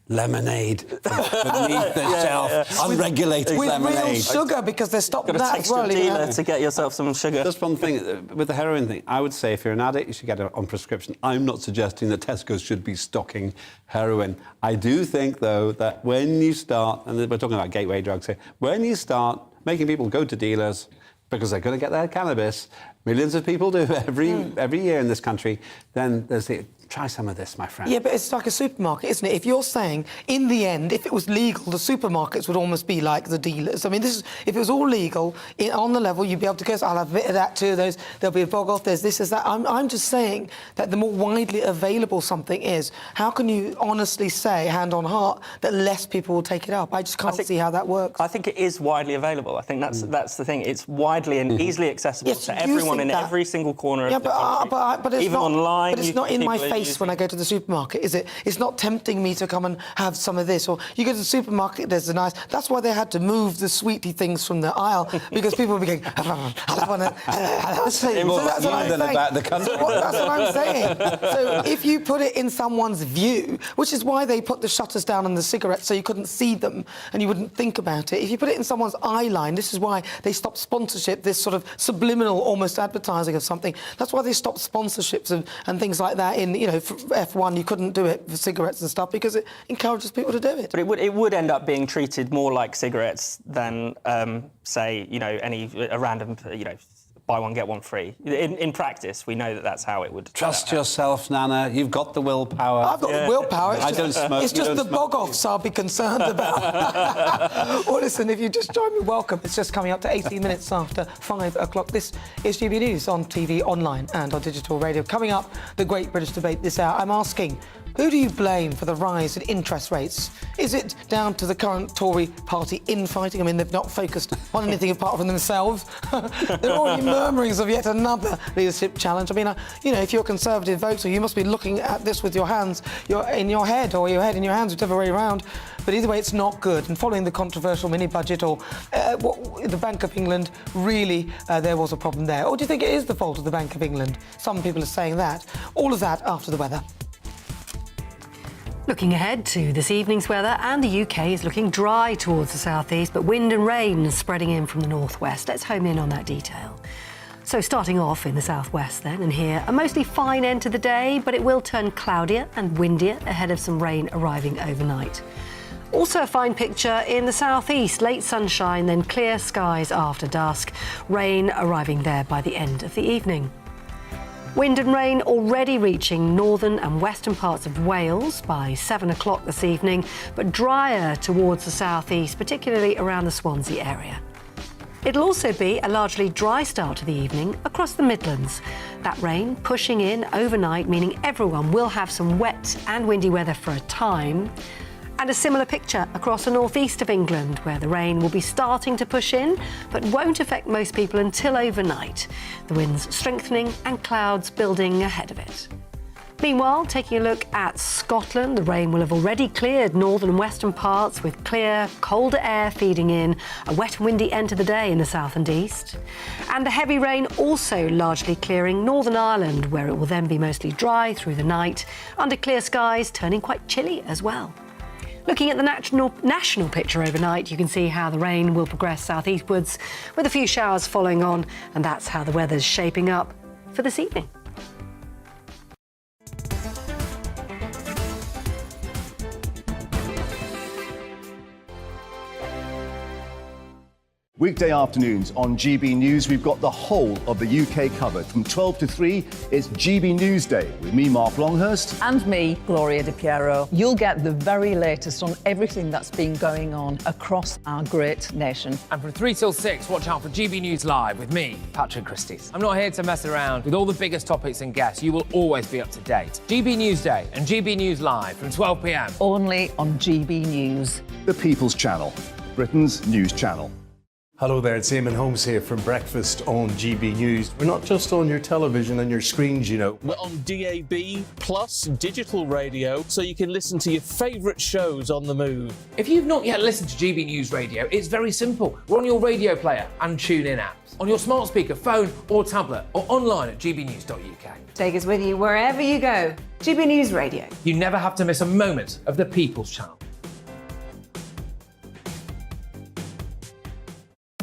lemonade beneath the shelf, unregulated lemonade. With real sugar, because they're stopping Got that a as well. dealer to get yourself some sugar. Just one thing, with the heroin thing, I would say if you're an addict, you should get it on prescription. I'm not suggesting that Tesco should be stocking heroin. I do think, though, that when you start, and we're talking about gateway drugs here, when you start making people go to dealers because they're going to get their cannabis, millions of people do every year in this country, then there's the... Try some of this, my friend. Yeah, but it's like a supermarket, isn't it? If you're saying, in the end, if it was legal, the supermarkets would almost be like the dealers. I mean, if it was all legal, on the level, you'd be able to go, I'll have a bit of that, 2 of those, there'll be a bog off, there's this, there's that. I'm just saying that the more widely available something is, how can you honestly say, hand on heart, that less people will take it up? I just can't see how that works. I think it is widely available. I think that's the thing. It's widely and easily accessible to everyone in every single corner of the country. But it's even not, online. But it's not in my face when I go to the supermarket, is it? It's not tempting me to come and have some of this. Or you go to the supermarket, there's a nice... That's why they had to move the sweetie things from the aisle, because people would be going... That's what I'm saying. That's what I'm saying. So if you put it in someone's view, which is why they put the shutters down on the cigarettes so you couldn't see them and you wouldn't think about it. If you put it in someone's eye line, this is why they stopped sponsorship, this sort of subliminal almost advertising of something. That's why they stopped sponsorships and things like that in, F1, you couldn't do it for cigarettes and stuff because it encourages people to do it. But it would end up being treated more like cigarettes than, say, a random, buy one, get one free. In practice, we know that that's how it would... Trust yourself, Nana. You've got the willpower. I've got the willpower. I don't smoke. It's just the bog-offs I'll be concerned about. Well, listen, if you just join me, welcome. It's just coming up to 18 minutes after 5 o'clock. This is GB News on TV, online and on digital radio. Coming up, the Great British Debate this hour. I'm asking, who do you blame for the rise in interest rates? Is it down to the current Tory party infighting? I mean, they've not focused on anything apart from themselves. There are already murmurings of yet another leadership challenge. I mean, if you're a Conservative voter, you must be looking at this with your hands in your head, or your head in your hands, whichever way around. But either way, it's not good. And following the controversial mini-budget, or the Bank of England, really, there was a problem there. Or do you think it is the fault of the Bank of England? Some people are saying that. All of that after the weather. Looking ahead to this evening's weather, and the UK is looking dry towards the southeast, but wind and rain spreading in from the northwest. Let's home in on that detail. So starting off in the southwest then, and here, a mostly fine end to the day, but it will turn cloudier and windier ahead of some rain arriving overnight. Also a fine picture in the southeast, late sunshine, then clear skies after dusk, rain arriving there by the end of the evening. Wind and rain already reaching northern and western parts of Wales by 7 o'clock this evening, but drier towards the southeast, particularly around the Swansea area. It'll also be a largely dry start to the evening across the Midlands. That rain pushing in overnight, meaning everyone will have some wet and windy weather for a time. And a similar picture across the northeast of England, where the rain will be starting to push in, but won't affect most people until overnight. The winds strengthening and clouds building ahead of it. Meanwhile, taking a look at Scotland, the rain will have already cleared northern and western parts, with clear, colder air feeding in, a wet and windy end to the day in the south and east. And the heavy rain also largely clearing Northern Ireland, where it will then be mostly dry through the night, under clear skies, turning quite chilly as well. Looking at the national picture overnight, you can see how the rain will progress southeastwards, with a few showers following on, and that's how the weather's shaping up for this evening. Weekday afternoons on GB News, we've got the whole of the UK covered. From 12 to 3, it's GB News Day with me, Mark Longhurst. And me, Gloria Di Piero. You'll get the very latest on everything that's been going on across our great nation. And from 3 till 6, watch out for GB News Live with me, Patrick Christys. I'm not here to mess around with all the biggest topics and guests. You will always be up to date. GB News Day and GB News Live from 12 p.m. Only on GB News. The People's Channel, Britain's news channel. Hello there, it's Eamon Holmes here from Breakfast on GB News. We're not just on your television and your screens, you know. We're on DAB plus digital radio, so you can listen to your favourite shows on the move. If you've not yet listened to GB News Radio, it's very simple. We're on your radio player and TuneIn apps, on your smart speaker, phone or tablet, or online at gbnews.uk. Take us with you wherever you go. GB News Radio. You never have to miss a moment of the People's Channel.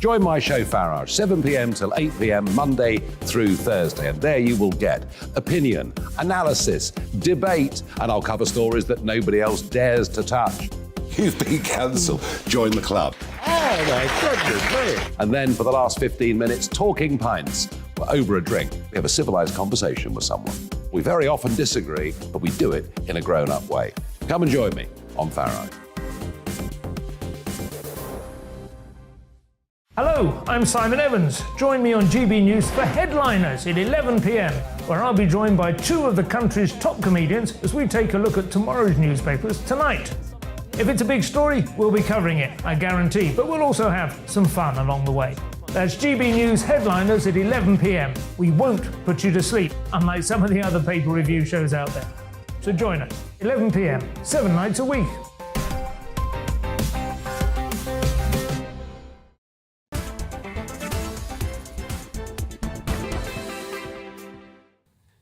Join my show Farage, 7 p.m. till 8 p.m. Monday through Thursday. And there you will get opinion, analysis, debate, and I'll cover stories that nobody else dares to touch. You've been cancelled. Join the club. Oh, my goodness me. And then for the last 15 minutes, talking pints. We're over a drink. We have a civilised conversation with someone. We very often disagree, but we do it in a grown-up way. Come and join me on Farage. Hello, I'm Simon Evans. Join me on GB News for Headliners at 11 p.m, where I'll be joined by two of the country's top comedians as we take a look at tomorrow's newspapers tonight. If it's a big story, we'll be covering it, I guarantee, but we'll also have some fun along the way. That's GB News Headliners at 11 p.m. We won't put you to sleep, unlike some of the other paper review shows out there. So join us, 11 p.m, 7 nights a week.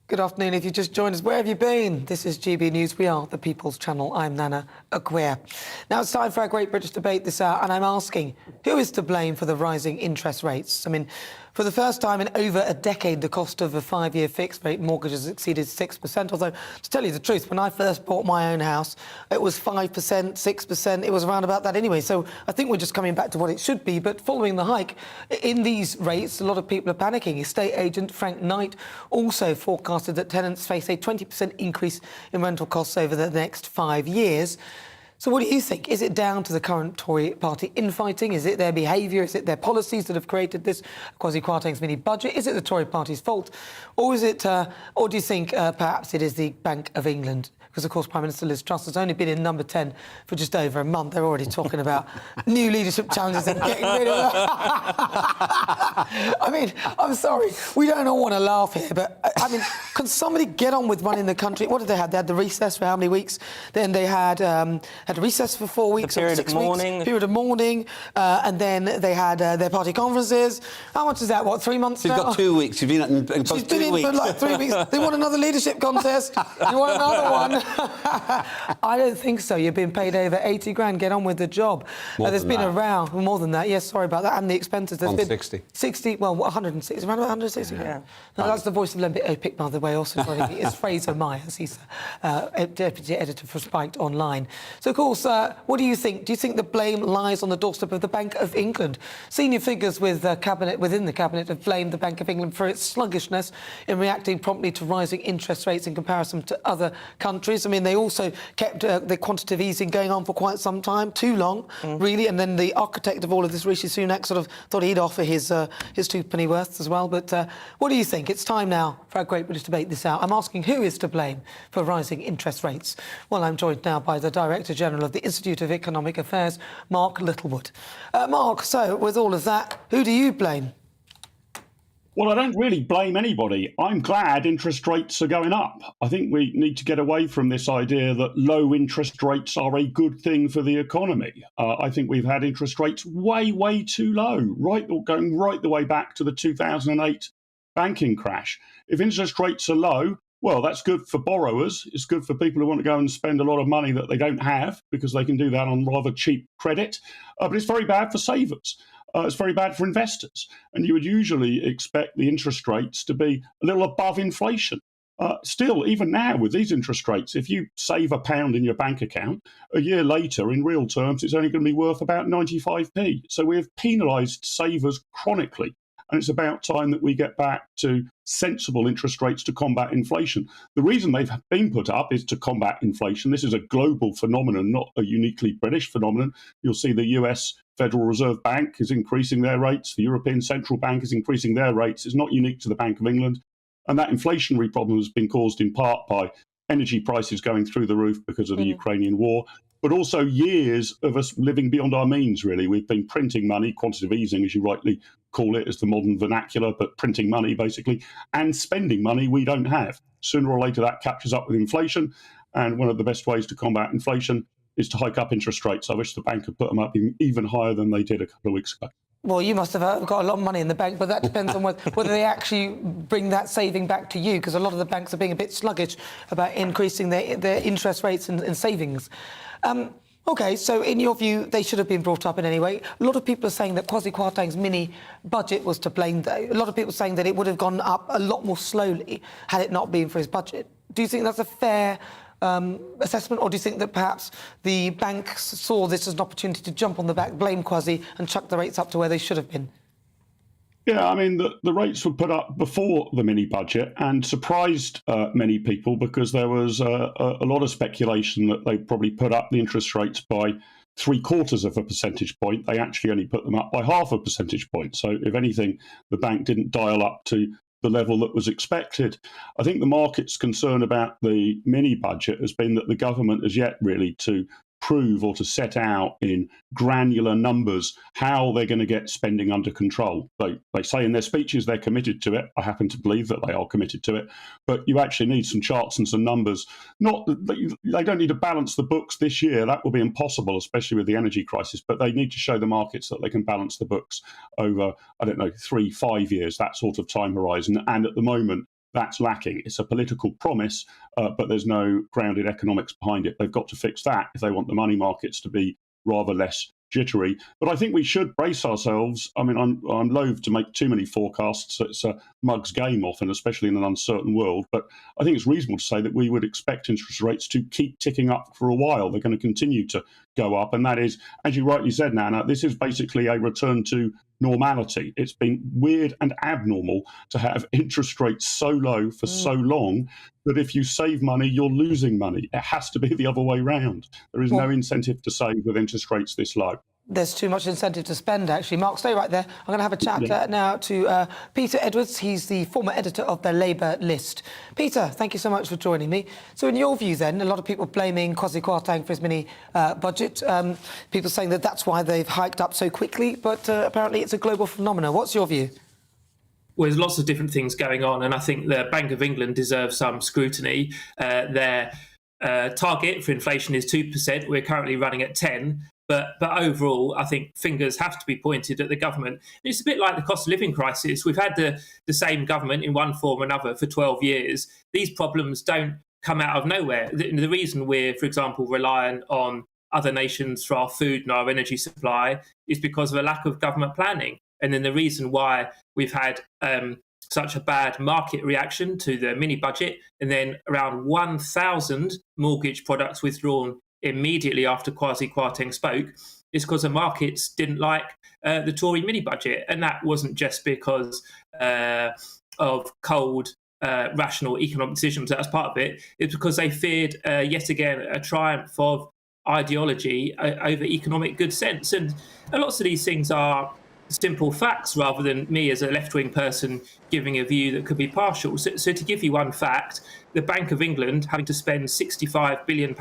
Good afternoon. If you just joined us, where have you been? This is GB News. We are the People's Channel. I'm Nana Akua. Now it's time for our Great British Debate this hour, and I'm asking, who is to blame for the rising interest rates? I mean, for the first time in over a decade, the cost of a 5-year fixed-rate mortgage has exceeded 6%. Although, to tell you the truth, when I first bought my own house, it was 5%, 6%. It was around about that anyway. So I think we're just coming back to what it should be. But following the hike in these rates, a lot of people are panicking. Estate agent Frank Knight also forecasted that tenants face a 20% increase in rental costs over the next 5 years. So what do you think? Is it down to the current Tory party infighting? Is it their behaviour? Is it their policies that have created this Kwasi Kwarteng's mini budget? Is it the Tory party's fault? Or is it, or do you think perhaps it is the Bank of England? Because, of course, Prime Minister Liz Truss has only been in number 10 for just over a month. They're already talking about new leadership challenges and getting rid of her. I mean, I'm sorry, we don't all want to laugh here, but, I mean, can somebody get on with running the country? What did they have? They had the recess for how many weeks? Then they had a recess for 4 weeks. The period or 6 of mourning. Weeks, period of mourning. And then they had their party conferences. How much is that? What, 3 months now? She's got 2 weeks. You've been in She's been 2 in weeks. for like 3 weeks. They want another leadership contest. You want another one? I don't think so. You're being paid over 80 grand. Get on with the job. There's been a row. More than that. Yes, sorry about that. And the expenses. There's been 60. 60, well, 160. Around about 160. Yeah. No, that's the voice of Olympic, by the way, also joining me. It's Fraser Myers. He's deputy editor for Spiked Online. So, of course, what do you think? Do you think the blame lies on the doorstep of the Bank of England? Senior figures within the cabinet have blamed the Bank of England for its sluggishness in reacting promptly to rising interest rates in comparison to other countries. I mean, they also kept the quantitative easing going on for quite some time, too long, really. And then the architect of all of this, Rishi Sunak, sort of thought he'd offer his 2 pennyworths as well. But what do you think? It's time now for our Great British Debate this hour. I'm asking, who is to blame for rising interest rates? Well, I'm joined now by the Director General of the Institute of Economic Affairs, Mark Littlewood. Mark, so with all of that, who do you blame? Well, I don't really blame anybody. I'm glad interest rates are going up. I think we need to get away from this idea that low interest rates are a good thing for the economy. I think we've had interest rates way too low, going right the way back to the 2008 banking crash. If interest rates are low, well, that's good for borrowers. It's good for people who want to go and spend a lot of money that they don't have because they can do that on rather cheap credit. But it's very bad for savers. It's very bad for investors. And you would usually expect the interest rates to be a little above inflation. Still, even now with these interest rates, if you save £1 in your bank account, a year later, in real terms, it's only going to be worth about 95p. So we have penalised savers chronically. And it's about time that we get back to sensible interest rates to combat inflation. The reason they've been put up is to combat inflation. This is a global phenomenon, not a uniquely British phenomenon. You'll see the US Federal Reserve Bank is increasing their rates. The European Central Bank is increasing their rates. It's not unique to the Bank of England. And that inflationary problem has been caused in part by energy prices going through the roof because of the Ukrainian war. but also years of us living beyond our means, really. We've been printing money, quantitative easing, as you rightly call it, as the modern vernacular, but printing money, basically, and spending money we don't have. Sooner or later, that catches up with inflation, and one of the best ways to combat inflation is to hike up interest rates. I wish the bank had put them up even higher than they did a couple of weeks ago. Well, you must have got a lot of money in the bank, but that depends on whether they actually bring that saving back to you, because a lot of the banks are being a bit sluggish about increasing their interest rates and savings. OK, so in your view, they should have been brought up in any way. A lot of people are saying that Kwasi Kwarteng's mini-budget was to blame, though. A lot of people are saying that it would have gone up a lot more slowly had it not been for his budget. Do you think that's a fair assessment, or do you think that perhaps the banks saw this as an opportunity to jump on the back, blame Kwasi and chuck the rates up to where they should have been? Yeah, I mean, the rates were put up before the mini-budget and surprised many people, because there was a lot of speculation that they probably put up the interest rates by 0.75 of a percentage point. They actually only put them up by 0.5 percentage point. So if anything, the bank didn't dial up to the level that was expected. I think the market's concern about the mini-budget has been that the government has yet really to prove or to set out in granular numbers how they're going to get spending under control. They say in their speeches they're committed to it. I happen to believe that they are committed to it. But you actually need some charts and some numbers. They don't need to balance the books this year. That will be impossible, especially with the energy crisis. But they need to show the markets that they can balance the books over, 3-5 years, that sort of time horizon. And at the moment, that's lacking. It's a political promise, but there's no grounded economics behind it. They've got to fix that if they want the money markets to be rather less jittery. But I think we should brace ourselves. I mean, I'm loath to make too many forecasts. It's a mug's game often, especially in an uncertain world. But I think it's reasonable to say that we would expect interest rates to keep ticking up for a while. They're going to continue to go up. And that is, as you rightly said, Nana, this is basically a return to normality. It's been weird and abnormal to have interest rates so low for so long that if you save money, you're losing money. It has to be the other way round. There is no incentive to save with interest rates this low. There's too much incentive to spend, actually. Mark, stay right there. I'm going to have a chat now to Peter Edwards. He's the former editor of the Labour List. Peter, thank you so much for joining me. So in your view, then, a lot of people blaming Kwasi Kwarteng for his mini-budget. People saying that that's why they've hiked up so quickly, but apparently it's a global phenomenon. What's your view? Well, there's lots of different things going on, and I think the Bank of England deserves some scrutiny. Their target for inflation is 2%. We're currently running at 10%. But overall, I think fingers have to be pointed at the government. It's a bit like the cost of living crisis. We've had the same government in one form or another for 12 years. These problems don't come out of nowhere. The reason we're, for example, reliant on other nations for our food and our energy supply is because of a lack of government planning. And then the reason why we've had such a bad market reaction to the mini budget, and then around 1,000 mortgage products withdrawn immediately after Kwasi Kwarteng spoke, is because the markets didn't like the Tory mini budget. And that wasn't just because of cold, rational economic decisions. That was part of it. It's because they feared, yet again, a triumph of ideology over economic good sense. And lots of these things are simple facts rather than me as a left-wing person giving a view that could be partial. So to give you one fact, the Bank of England having to spend £65 billion,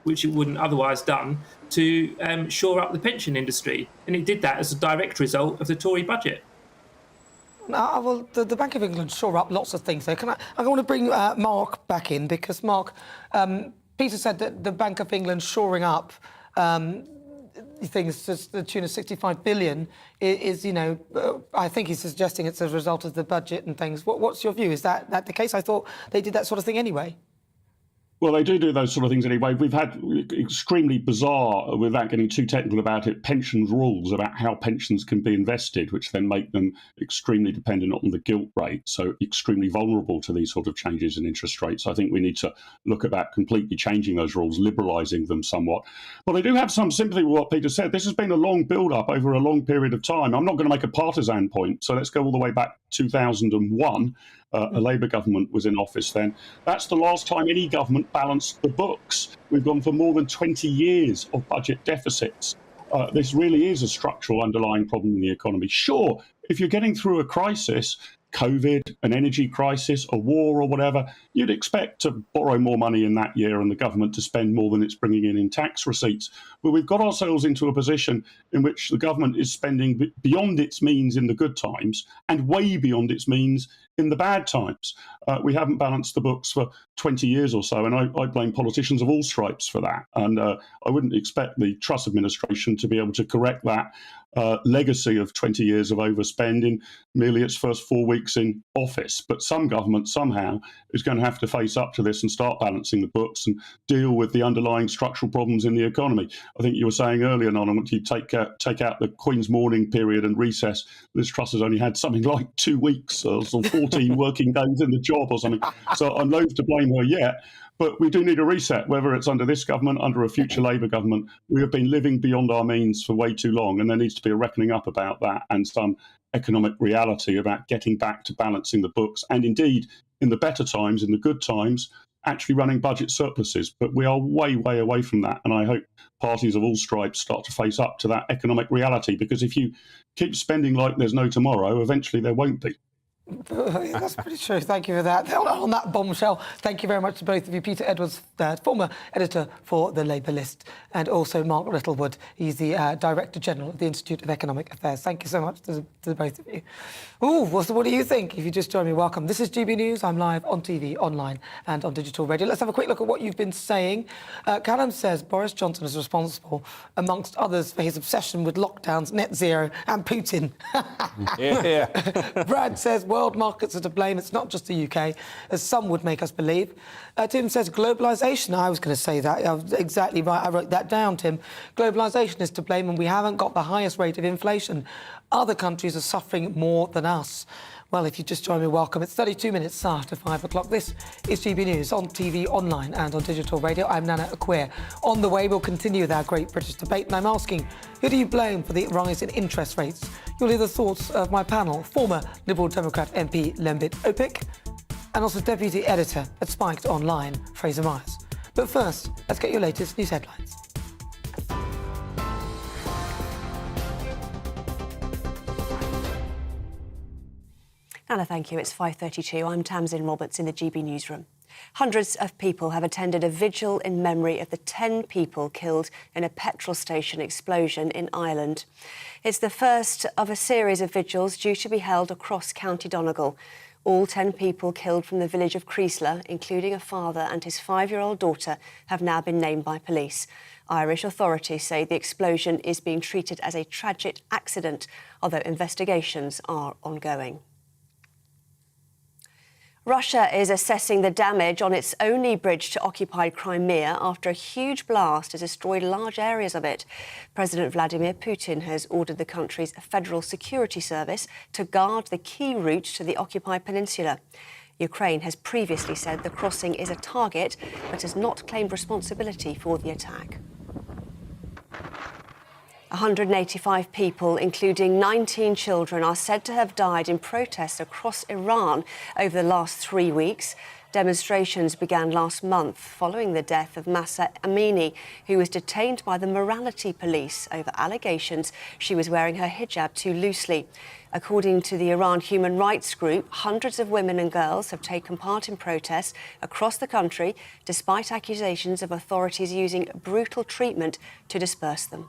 which it wouldn't otherwise done, to shore up the pension industry. And it did that as a direct result of the Tory budget. Well, the Bank of England shore up lots of things. So I want to bring Mark back in, because, Mark, Peter said that the Bank of England shoring up things to the tune of 65 billion is, I think he's suggesting it's a result of the budget and things. What's your view? Is that the case? I thought they did that sort of thing anyway. Well, they do those sort of things anyway. We've had extremely bizarre, without getting too technical about it, pensions rules about how pensions can be invested, which then make them extremely dependent on the gilt rate, so extremely vulnerable to these sort of changes in interest rates. I think we need to look about completely changing those rules, liberalising them somewhat. But I do have some sympathy with what Peter said. This has been a long build-up over a long period of time. I'm not going to make a partisan point, so let's go all the way back to 2001. A Labour government was in office then. That's the last time any government balanced the books. We've gone for more than 20 years of budget deficits. This really is a structural underlying problem in the economy. Sure, if you're getting through a crisis, COVID, an energy crisis, a war or whatever, you'd expect to borrow more money in that year and the government to spend more than it's bringing in tax receipts. But we've got ourselves into a position in which the government is spending beyond its means in the good times and way beyond its means in the bad times. We haven't balanced the books for 20 years or so, and I blame politicians of all stripes for that. And I wouldn't expect the Truss administration to be able to correct that legacy of 20 years of overspend in merely its first 4 weeks in office. But some government somehow is going to have to face up to this and start balancing the books and deal with the underlying structural problems in the economy. I think you were saying earlier, Nana, once you take out the Queen's mourning period and recess, Liz Truss has only had something like 2 weeks or 14 working days in the job or something. So I'm loath to blame her yet. But we do need a reset, whether it's under this government, under a future Labour government. We have been living beyond our means for way too long, and there needs to be a reckoning up about that and some economic reality about getting back to balancing the books and indeed, in the better times, in the good times, actually running budget surpluses. But we are way, way away from that, and I hope parties of all stripes start to face up to that economic reality, because if you keep spending like there's no tomorrow, eventually there won't be. That's pretty true. Thank you for that. On that bombshell, thank you very much to both of you. Peter Edwards, former editor for the Labour List, and also Mark Littlewood. He's the Director General of the Institute of Economic Affairs. Thank you so much to the both of you. Ooh, what do you think? If you just joined me, welcome. This is GB News. I'm live on TV, online and on digital radio. Let's have a quick look at what you've been saying. Callum says Boris Johnson is responsible, amongst others, for his obsession with lockdowns, net zero and Putin. Yeah. Brad says world markets are to blame. It's not just the UK, as some would make us believe. Tim says globalisation. I was going to say that. I was exactly right. I wrote that down, Tim. Globalisation is to blame, and we haven't got the highest rate of inflation. Other countries are suffering more than us. Well, if you just joined me, welcome. It's 32 minutes after 5 o'clock. This is GB News on TV, online and on digital radio. I'm Nana Akua. On the way, we'll continue with our Great British Debate, and I'm asking, who do you blame for the rise in interest rates? You'll hear the thoughts of my panel, former Liberal Democrat MP Lembit Opik, and also Deputy Editor at Spiked Online, Fraser Myers. But first, let's get your latest news headlines. Anna, thank you. It's 5:32. I'm Tamsin Roberts in the GB newsroom. Hundreds of people have attended a vigil in memory of the 10 people killed in a petrol station explosion in Ireland. It's the first of a series of vigils due to be held across County Donegal. All 10 people killed from the village of Creasler, including a father and his 5-year-old daughter, have now been named by police. Irish authorities say the explosion is being treated as a tragic accident, although investigations are ongoing. Russia is assessing the damage on its only bridge to occupied Crimea after a huge blast has destroyed large areas of it. President Vladimir Putin has ordered the country's Federal Security Service to guard the key route to the occupied peninsula. Ukraine has previously said the crossing is a target, but has not claimed responsibility for the attack. 185 people, including 19 children, are said to have died in protests across Iran over the last 3 weeks. Demonstrations began last month following the death of Mahsa Amini, who was detained by the morality police over allegations she was wearing her hijab too loosely. According to the Iran Human Rights Group, hundreds of women and girls have taken part in protests across the country, despite accusations of authorities using brutal treatment to disperse them.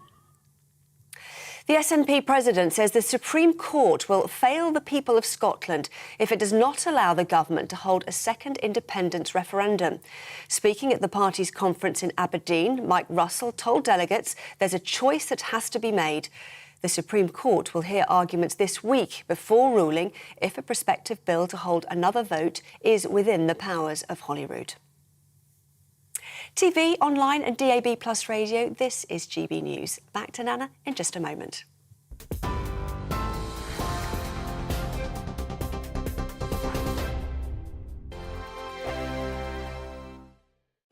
The SNP president says the Supreme Court will fail the people of Scotland if it does not allow the government to hold a second independence referendum. Speaking at the party's conference in Aberdeen, Mike Russell told delegates there's a choice that has to be made. The Supreme Court will hear arguments this week before ruling if a prospective bill to hold another vote is within the powers of Holyrood. TV, online and DAB+ radio, this is GB News. Back to Nana in just a moment.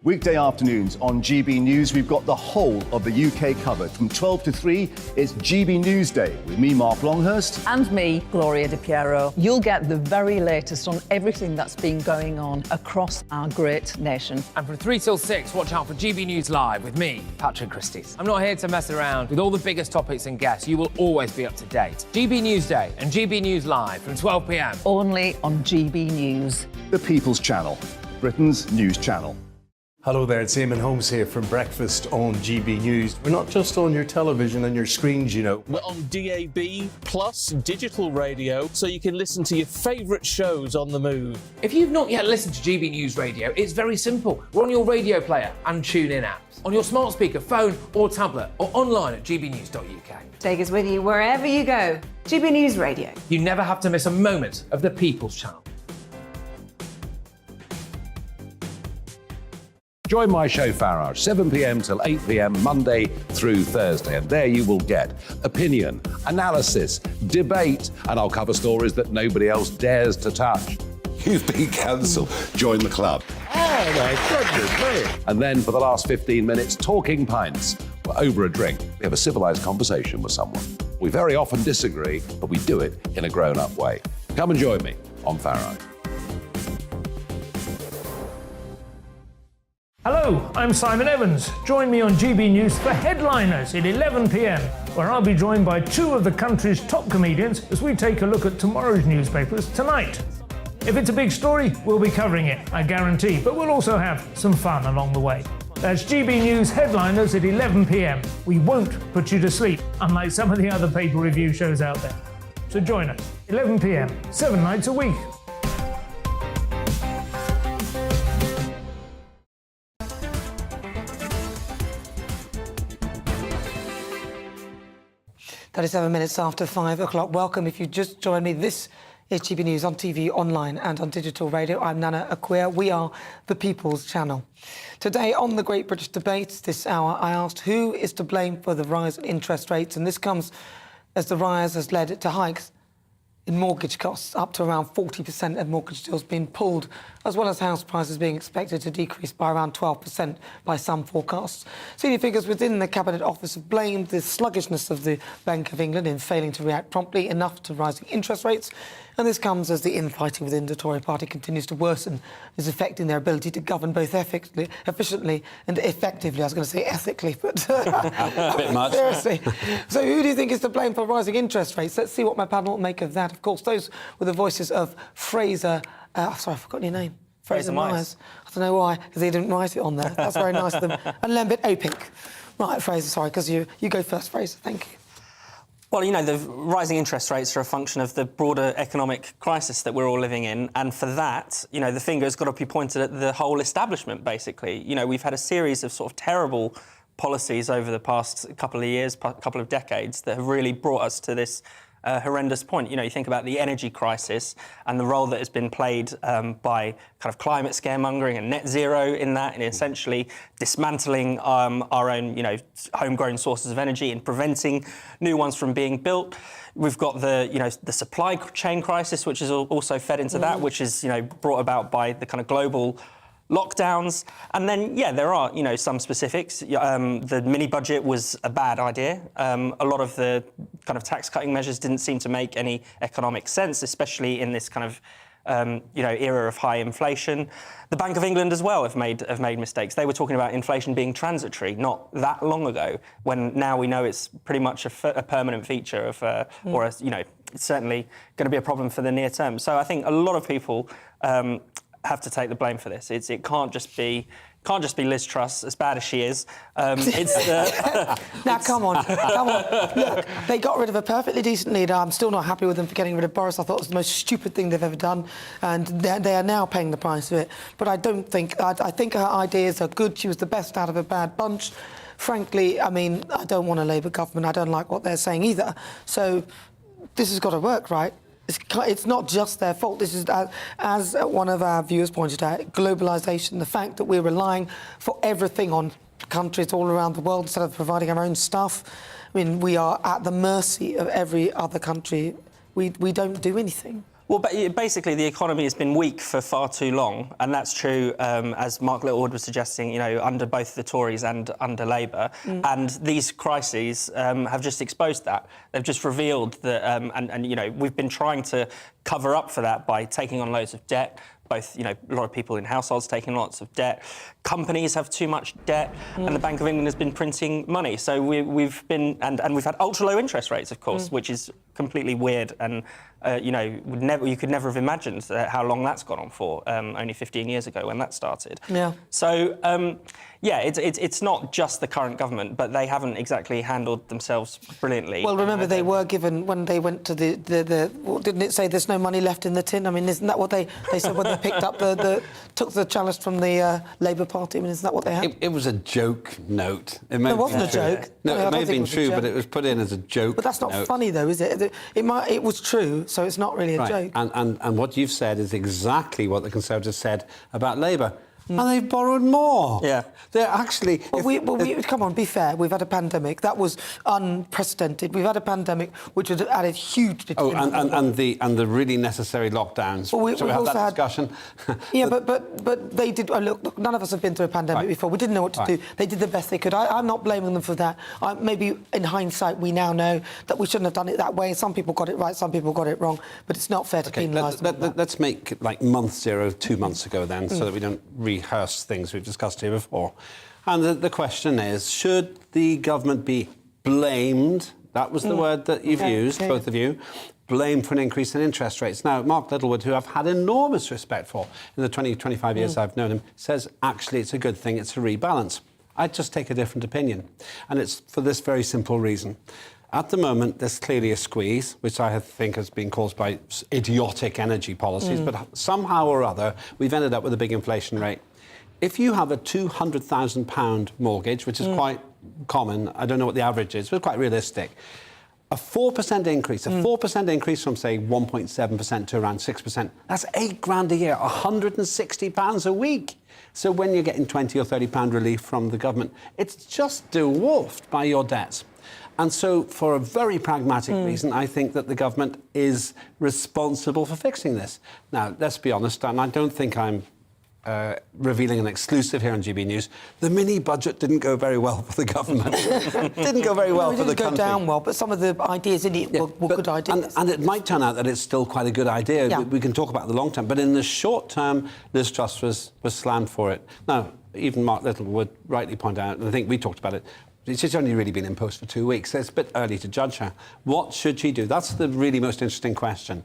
Weekday afternoons on GB News, we've got the whole of the UK covered. From 12 to 3, it's GB News Day with me, Mark Longhurst. And me, Gloria Di Piero. You'll get the very latest on everything that's been going on across our great nation. And from 3 till 6, watch out for GB News Live with me, Patrick Christie's. I'm not here to mess around with all the biggest topics and guests. You will always be up to date. GB News Day and GB News Live from 12 p.m. Only on GB News. The People's Channel, Britain's news channel. Hello there, it's Eamon Holmes here from Breakfast on GB News. We're not just on your television and your screens, you know. We're on DAB plus digital radio, so you can listen to your favourite shows on the move. If you've not yet listened to GB News Radio, it's very simple. We're on your radio player and TuneIn apps, on your smart speaker, phone or tablet, or online at gbnews.uk. Take us with you wherever you go. GB News Radio. You never have to miss a moment of the People's Channel. Join my show Farage, 7 p.m. till 8 p.m. Monday through Thursday, and there you will get opinion, analysis, debate, and I'll cover stories that nobody else dares to touch. You've been cancelled. Join the club. Oh my goodness me! And then for the last 15 minutes, talking pints. We're over a drink. We have a civilised conversation with someone. We very often disagree, but we do it in a grown-up way. Come and join me on Farage. Hello, I'm Simon Evans. Join me on GB News for Headliners at 11 p.m, where I'll be joined by two of the country's top comedians as we take a look at tomorrow's newspapers tonight. If it's a big story, we'll be covering it, I guarantee, but we'll also have some fun along the way. That's GB News Headliners at 11 p.m. We won't put you to sleep, unlike some of the other paper review shows out there. So join us, 11 p.m, 7 nights a week. "37 minutes after 5 o'clock. Welcome if you just joined me. This is GB News on TV, online and on digital radio. I'm Nana Akua. We are the People's Channel. Today on the Great British Debate this hour, I asked who is to blame for the rise in interest rates, and this comes as the rise has led to hikes in mortgage costs, up to around 40% of mortgage deals being pulled, as well as house prices being expected to decrease by around 12% by some forecasts. Senior figures within the Cabinet Office have blamed the sluggishness of the Bank of England in failing to react promptly enough to rising interest rates, and this comes as the infighting within the Tory party continues to worsen, is affecting their ability to govern both efficiently and effectively. I was going to say ethically, but a bit much. Seriously. So who do you think is to blame for rising interest rates? Let's see what my panel make of that. Of course, those were the voices of Fraser... sorry, I've forgotten your name. Fraser Myers. I don't know why, because he didn't write it on there. That's very nice of them. And Lembit Opink. Right, Fraser, sorry, because you go first, Fraser. Thank you. Well, you know, the rising interest rates are a function of the broader economic crisis that we're all living in. And for that, you know, the finger's got to be pointed at the whole establishment, basically. You know, we've had a series of sort of terrible policies over the past couple of years, couple of decades, that have really brought us to this horrendous point. You know, you think about the energy crisis and the role that has been played by kind of climate scaremongering and net zero in that, and essentially dismantling our own, you know, homegrown sources of energy and preventing new ones from being built. We've got the, you know, the supply chain crisis, which is also fed into that, which is, you know, brought about by the kind of global lockdowns. And then, yeah, there are, you know, some specifics. The mini budget was a bad idea. A lot of the kind of tax cutting measures didn't seem to make any economic sense, especially in this kind of you know, era of high inflation. The Bank of England as well have made mistakes. They were talking about inflation being transitory not that long ago, when now we know it's pretty much a permanent feature of, or a, you know, it's certainly going to be a problem for the near term. So I think a lot of people have to take the blame for this. It can't just be Liz Truss, as bad as she is. Now, come on. Look, they got rid of a perfectly decent leader. I'm still not happy with them for getting rid of Boris. I thought it was the most stupid thing they've ever done, and they are now paying the price of it. But I don't think... I think her ideas are good. She was the best out of a bad bunch. Frankly, I mean, I don't want a Labour government. I don't like what they're saying either. So this has got to work, right? It's not just their fault. This is, as one of our viewers pointed out, globalisation, the fact that we're relying for everything on countries all around the world instead of providing our own stuff. I mean, we are at the mercy of every other country. We don't do anything. Well, basically, the economy has been weak for far too long, and that's true, as Mark Littlewood was suggesting, you know, under both the Tories and under Labour. And these crises have just exposed that. They've just revealed that, and, you know, we've been trying to cover up for that by taking on loads of debt. Both, you know, a lot of people in households taking lots of debt. Companies have too much debt, and the Bank of England has been printing money. So we've been, and we've had ultra low interest rates, of course, which is completely weird, and you know, you could never have imagined how long that's gone on for. Only 15 years ago when that started. Yeah. So yeah, it's not just the current government, but they haven't exactly handled themselves brilliantly. Well, remember they were given when they went to the didn't it say there's no money left in the tin? I mean, isn't that what they said when they picked up took the chalice from the Labour Party? I mean, isn't that what they had? It was a joke note. It wasn't a joke. No, it may have been true, but it was put in as a joke. But that's not note. funny, though, is it? It was true, so it's not really a joke. And what you've said is exactly what the Conservatives said about Labour. And they've borrowed more. Yeah. They're actually... Come on, be fair. We've had a pandemic. That was unprecedented. We've had a pandemic which has added hugely... and the really necessary lockdowns. Well, we've so we have also that discussion. Yeah, but they did... look, none of us have been through a pandemic before. We didn't know what to do. They did the best they could. I'm not blaming them for that. Maybe in hindsight, we now know that we shouldn't have done it that way. Some people got it right, some people got it wrong. But it's not fair to penalise them. Let's make, like, month zero 2 months ago, then, so that we don't rehearse things we've discussed here before. And the question is, should the government be blamed? That was the word that you've used, both of you. Blamed for an increase in interest rates. Now, Mark Littlewood, who I've had enormous respect for in the 25 years I've known him, says, actually, it's a good thing, it's a rebalance. I'd just take a different opinion. And it's for this very simple reason. At the moment, there's clearly a squeeze, which I think has been caused by idiotic energy policies, but somehow or other, we've ended up with a big inflation rate. If you have a £200,000 mortgage, which is quite common, I don't know what the average is, but quite realistic, a 4% increase, from, say, 1.7% to around 6%, that's £8,000 a year, £160 a week. So when you're getting £20 or £30 relief from the government, it's just dwarfed by your debts. And so, for a very pragmatic reason, I think that the government is responsible for fixing this. Now, let's be honest, and I don't think I'm revealing an exclusive here on GB News. The mini-budget didn't go very well for the government. Didn't go very well for the country. It didn't go down well, but some of the ideas in it were good ideas. And it might turn out that it's still quite a good idea. Yeah. We can talk about the long term, but in the short term, Liz Truss was slammed for it. Now, even Mark Littlewood rightly pointed out, and I think we talked about it, she's only really been in post for 2 weeks, so it's a bit early to judge her. What should she do? That's the really most interesting question.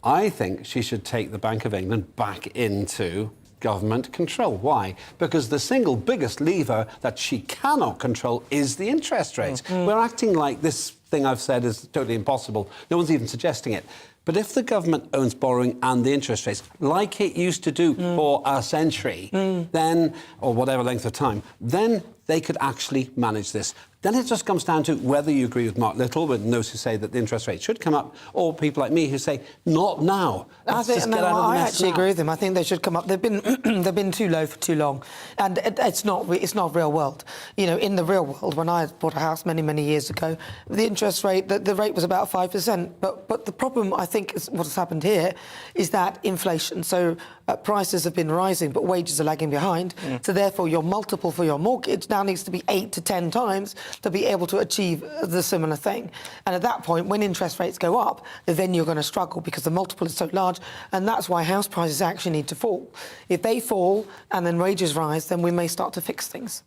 I think she should take the Bank of England back into government control. Why? Because the single biggest lever that she cannot control is the interest rates. We're acting like this thing I've said is totally impossible. No one's even suggesting it. But if the government owns borrowing and the interest rates, like it used to do for a century, then, or whatever length of time, then they could actually manage this. Then it just comes down to whether you agree with Mark Littlewood and those who say that the interest rate should come up, or people like me who say, not now. I actually agree with them. I think they should come up. They've been too low for too long. And it's not real world. You know, in the real world, when I bought a house many, many years ago, the interest rate, the rate was about 5%. But the problem, I think, is what has happened here is that inflation. So prices have been rising, but wages are lagging behind. So therefore, your multiple for your mortgage now needs to be 8 to 10 times to be able to achieve the similar thing. And at that point, when interest rates go up, then you're going to struggle because the multiple is so large, and that's why house prices actually need to fall. If they fall and then wages rise, then we may start to fix things.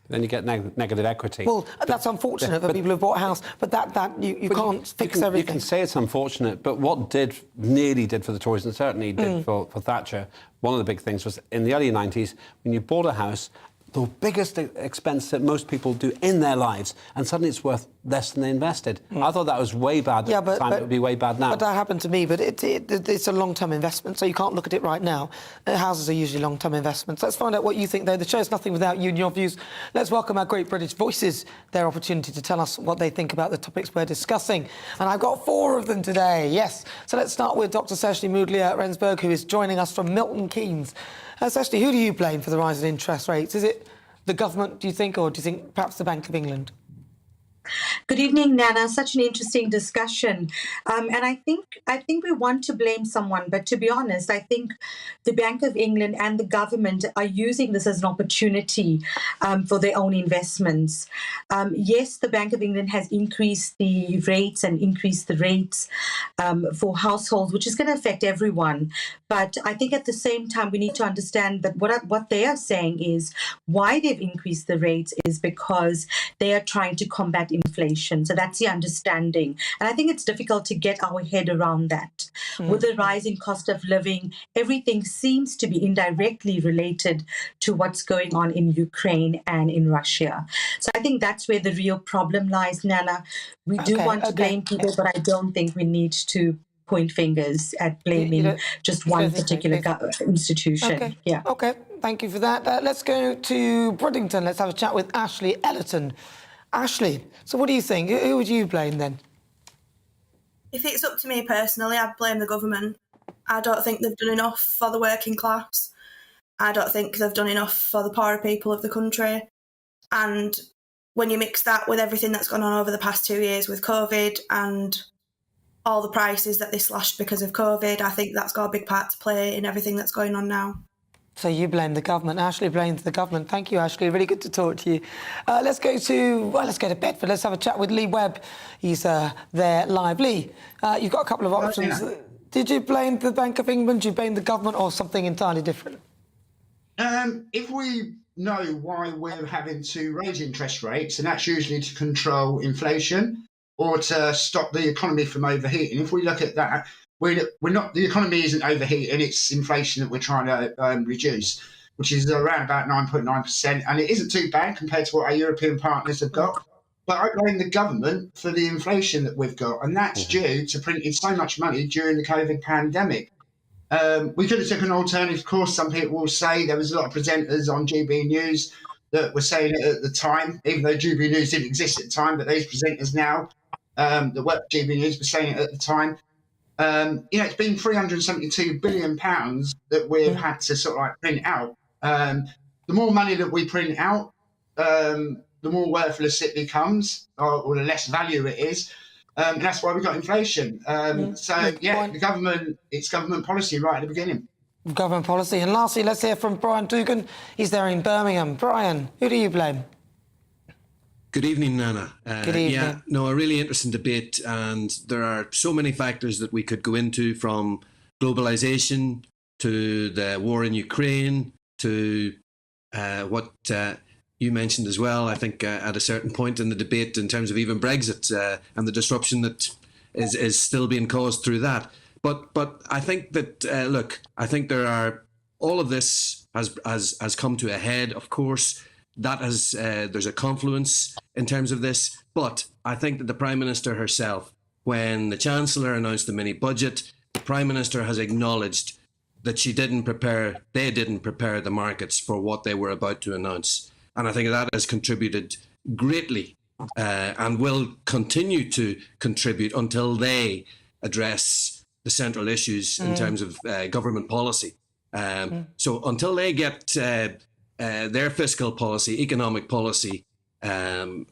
Then you get negative equity. Well, that's unfortunate for people who've bought a house, but you can't fix everything. You can say it's unfortunate, but what nearly did for the Tories, and certainly did for Thatcher, one of the big things was in the early 90s, when you bought a house, the biggest expense that most people do in their lives, and suddenly it's worth less than they invested. I thought that was way bad at the time. It would be way bad now. But that happened to me. But it's a long-term investment, so you can't look at it right now. Houses are usually long-term investments. Let's find out what you think, though. The show's nothing without you and your views. Let's welcome our great British voices, their opportunity to tell us what they think about the topics we're discussing. And I've got 4 of them today, yes. So let's start with Dr. Seshni Moodlia-Rensburg, who is joining us from Milton Keynes. Seshni, who do you blame for the rise in interest rates? Is it the government, do you think, or do you think perhaps the Bank of England? Good evening, Nana. Such an interesting discussion. And I think we want to blame someone, but to be honest, I think the Bank of England and the government are using this as an opportunity for their own investments. Yes, the Bank of England has increased the rates and increased the rates for households, which is going to affect everyone. But I think at the same time, we need to understand that what they are saying is why they've increased the rates is because they are trying to combat inflation. So that's the understanding. And I think it's difficult to get our head around that. With the rising cost of living, everything seems to be indirectly related to what's going on in Ukraine and in Russia. So I think that's where the real problem lies, Nana. We do want to blame people, but I don't think we need to point fingers at blaming just one particular institution. Okay. Yeah. Okay, thank you for that. Let's go to Bridlington. Let's have a chat with Ashley Ellerton. Ashley, so what do you think? Who would you blame then? If it's up to me personally, I'd blame the government. I don't think they've done enough for the working class. I don't think they've done enough for the poorer people of the country. And when you mix that with everything that's gone on over the past 2 years with COVID and all the prices that they slashed because of COVID, I think that's got a big part to play in everything that's going on now. So you blame the government. Ashley blames the government. Thank you, Ashley. Really good to talk to you. Let's go to Bedford. Let's have a chat with Lee Webb. He's there live. Lee, you've got a couple of options. Did you blame the Bank of England? Did you blame the government or something entirely different? If we know why we're having to raise interest rates, and that's usually to control inflation or to stop the economy from overheating. If we look at that, we're not, the economy isn't overheating, it's inflation that we're trying to reduce, which is around about 9.9%. And it isn't too bad compared to what our European partners have got. But I blame the government for the inflation that we've got. And that's due to printing so much money during the COVID pandemic. We could have taken an alternative course. Some people will say there was a lot of presenters on GBNews that were saying it at the time, even though GBNews didn't exist at the time, but those presenters now that work for GBNews were saying it at the time. It's been £372 billion that we've had to sort of like print out. The more money that we print out, the more worthless it becomes, or the less value it is. And that's why we got inflation. The government, it's government policy right at the beginning. Government policy. And lastly, let's hear from Brian Dugan. He's there in Birmingham. Brian, who do you blame? Good evening, Nana. Good evening. Yeah, no, a really interesting debate, and there are so many factors that we could go into, from globalisation to the war in Ukraine to what you mentioned as well, I think, at a certain point in the debate in terms of even Brexit and the disruption that is still being caused through that. But I think that, I think there are, all of this has come to a head, of course. That has there's a confluence in terms of this, but I think that the Prime Minister herself, when the Chancellor announced the mini budget, the Prime Minister has acknowledged that they didn't prepare the markets for what they were about to announce, and I think that has contributed greatly and will continue to contribute until they address the central issues in terms of government policy. So until they get their fiscal policy, economic policy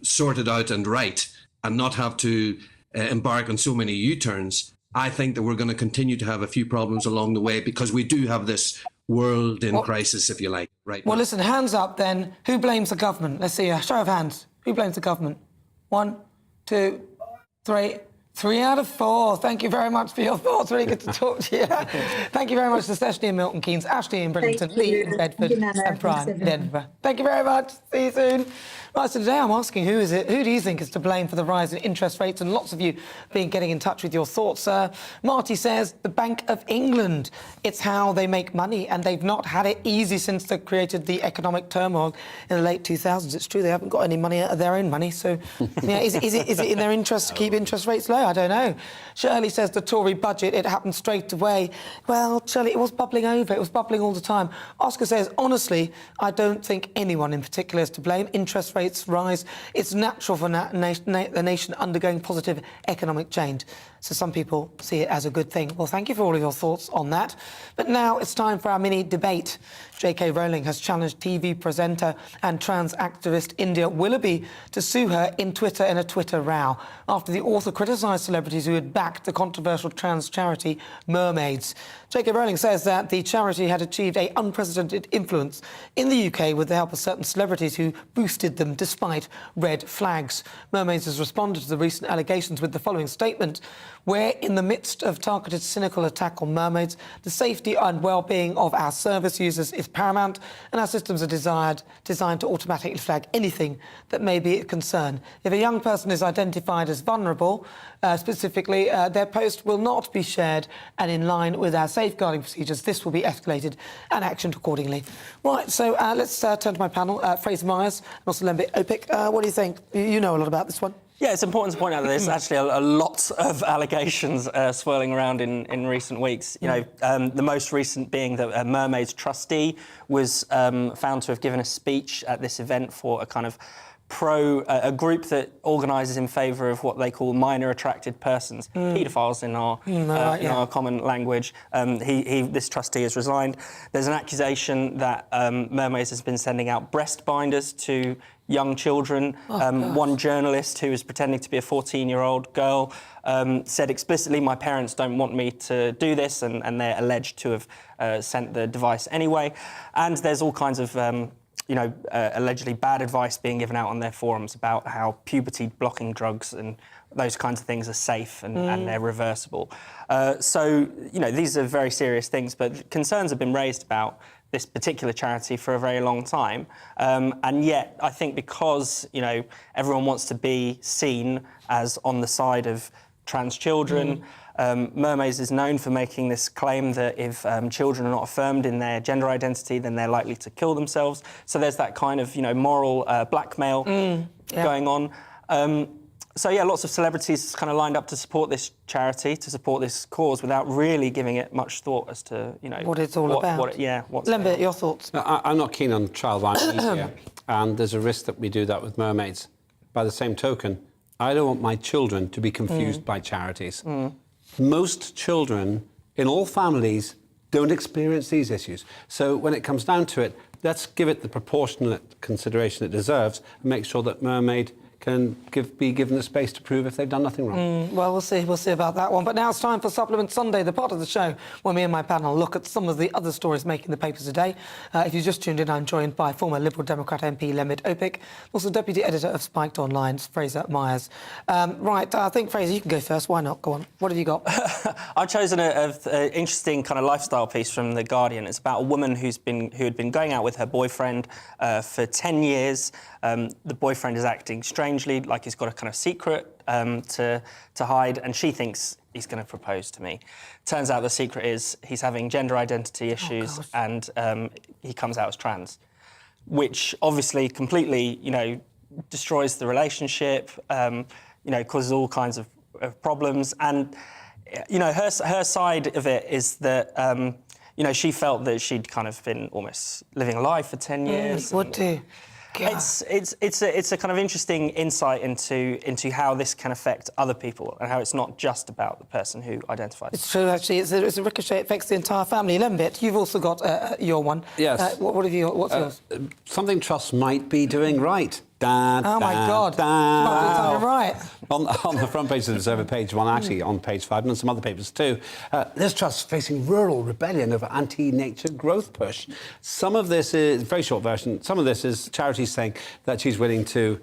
sorted out and right, and not have to embark on so many U-turns, I think that we're going to continue to have a few problems along the way, because we do have this world in crisis, if you like, right now. Well, listen, hands up then. Who blames the government? Let's see a show of hands. Who blames the government? 1, 2, 3. 3 out of 4. Thank you very much for your thoughts. Really good to talk to you. Thank you very much to Stephanie in Milton Keynes, Ashley in Bridlington, Lee in Bedford, and Brian in Edinburgh. Thank you very much. See you soon. Right, so today I'm asking who do you think is to blame for the rise in interest rates? And lots of you been getting in touch with your thoughts. Marty says the Bank of England. It's how they make money, and they've not had it easy since they created the economic turmoil in the late 2000s. It's true they haven't got any money out of their own money. So, is it in their interest to keep interest rates low? I don't know. Shirley says the Tory budget, it happened straight away. Well, Shirley, it was bubbling over. It was bubbling all the time. Oscar says, honestly, I don't think anyone in particular is to blame. Interest rates rates rise, it's natural for a nation undergoing positive economic change. So some people see it as a good thing. Well, thank you for all of your thoughts on that. But now it's time for our mini debate. J.K. Rowling has challenged TV presenter and trans activist India Willoughby to sue her in Twitter in a Twitter row after the author criticised celebrities who had backed the controversial trans charity Mermaids. J.K. Rowling says that the charity had achieved an unprecedented influence in the UK with the help of certain celebrities who boosted them despite red flags. Mermaids has responded to the recent allegations with the following statement: "We're in the midst of targeted cynical attack on mermaids. The safety and well-being of our service users is paramount, and our systems are designed to automatically flag anything that may be a concern. If a young person is identified as vulnerable, specifically, their post will not be shared, and in line with our safeguarding procedures, this will be escalated and actioned accordingly." Right, so let's turn to my panel. Fraser Myers and also Lembit Opik. What do you think? You know a lot about this one. Yeah, it's important to point out that there's actually a lot of allegations swirling around in recent weeks. You know, the most recent being that a Mermaids trustee was found to have given a speech at this event for a kind of a group that organises in favour of what they call minor attracted persons, paedophiles in our common language. This trustee has resigned. There's an accusation that Mermaids has been sending out breast binders to young children. One journalist who was pretending to be a 14-year-old girl said explicitly, "My parents don't want me to do this," and they're alleged to have sent the device anyway. And there's all kinds of allegedly bad advice being given out on their forums about how puberty-blocking drugs and those kinds of things are safe and they're reversible. So, these are very serious things, but concerns have been raised about this particular charity for a very long time. And yet, I think because, everyone wants to be seen as on the side of trans children, Mermaids is known for making this claim that if children are not affirmed in their gender identity, then they're likely to kill themselves. So there's that kind of, moral blackmail going on. So, yeah, lots of celebrities kind of lined up to support this charity, to support this cause, without really giving it much thought as to, what it's all about. Lembit, your thoughts? I'm not keen on child violence media, and there's a risk that we do that with Mermaids. By the same token, I don't want my children to be confused by charities. Most children in all families don't experience these issues. So when it comes down to it, let's give it the proportionate consideration it deserves and make sure that Mermaid can be given the space to prove if they've done nothing wrong. Well, we'll see about that one. But now it's time for Supplement Sunday, the part of the show where me and my panel look at some of the other stories making the papers today. If you just tuned in, I'm joined by former Liberal Democrat MP Lembit Opik, also Deputy Editor of Spiked Online's Fraser Myers. Right, I think, Fraser, you can go first. Why not? Go on. What have you got? I've chosen an interesting kind of lifestyle piece from The Guardian. It's about a woman who had been going out with her boyfriend for 10 years. The boyfriend is acting strangely, like he's got a kind of secret to hide, and she thinks he's going to propose to me. Turns out the secret is he's having gender identity issues, and he comes out as trans, which obviously completely, destroys the relationship, causes all kinds of problems. And, her side of it is that, she felt that she'd kind of been almost living a lie for 10 years. Would do. It's a kind of interesting insight into how this can affect other people and how it's not just about the person who identifies. It's true, actually. It's a ricochet. It affects the entire family. Lembit, you've also got your one. Yes. What have you got? What's yours? Something trusts might be doing right. Oh, my God. Might be right. On the front page of the Observer, page 1, actually on page 5, and some other papers too, Liz Truss facing rural rebellion over anti-nature growth push. Some of this is, very short version, some of this is charities saying that she's willing to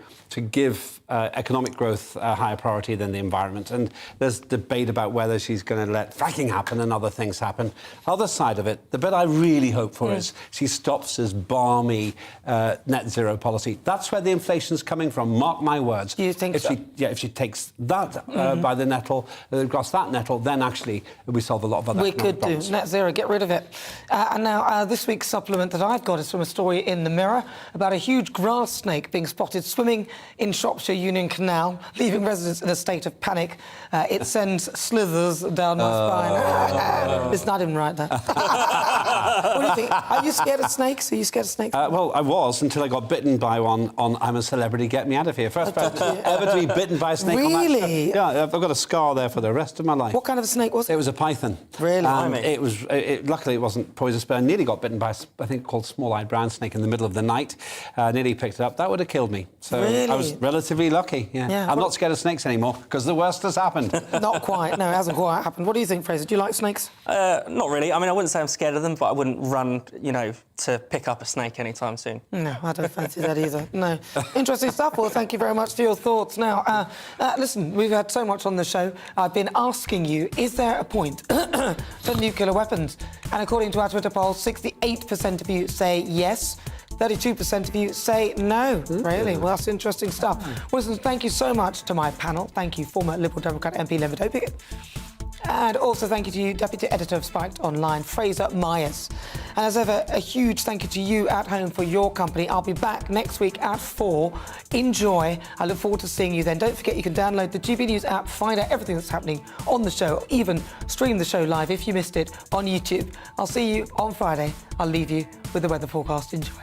give economic growth a higher priority than the environment. And there's debate about whether she's going to let fracking happen and other things happen. Other side of it, the bit I really hope for is she stops this balmy net zero policy. That's where the inflation's coming from, mark my words. You think so? If she takes that by the nettle, across that nettle, then actually we solve a lot of other economic problems. Net zero, get rid of it. And now this week's supplement that I've got is from a story in the Mirror about a huge grass snake being spotted swimming in Shropshire Union Canal, leaving residents in a state of panic. It sends slithers down my spine. It's not even right there. What do you think? Are you scared of snakes? Are you scared of snakes? Well, I was until I got bitten by one on, I I'm a celebrity, get me out of here. First person ever to be bitten by a snake. Really? On that. Yeah, I've got a scar there for the rest of my life. What kind of a snake was it? It was a python. Really? And it was. Luckily, it wasn't poisonous, but I nearly got bitten by, I think, called small-eyed brown snake in the middle of the night. Nearly picked it up. That would have killed me. So really? I was relatively lucky. Yeah. I'm not scared of snakes anymore because the worst has happened. Not quite. No, it hasn't quite happened. What do you think, Fraser? Do you like snakes? Not really. I mean, I wouldn't say I'm scared of them, but I wouldn't run, to pick up a snake anytime soon. No, I don't fancy that either. No. Interesting stuff. Well, thank you very much for your thoughts. Now, listen, we've had so much on the show. I've been asking you, is there a point for nuclear weapons? And according to our Twitter poll, 68% of you say yes. 32% of you say no. Really? Well, that's interesting stuff. Well, listen, thank you so much to my panel. Thank you, former Liberal Democrat MP Leonard Pickett. And also thank you to you, Deputy Editor of Spiked Online, Fraser Myers. And as ever, a huge thank you to you at home for your company. I'll be back next week at 4. Enjoy. I look forward to seeing you then. Don't forget you can download the GB News app, find out everything that's happening on the show, even stream the show live if you missed it on YouTube. I'll see you on Friday. I'll leave you with the weather forecast. Enjoy.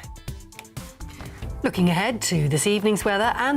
Looking ahead to this evening's weather and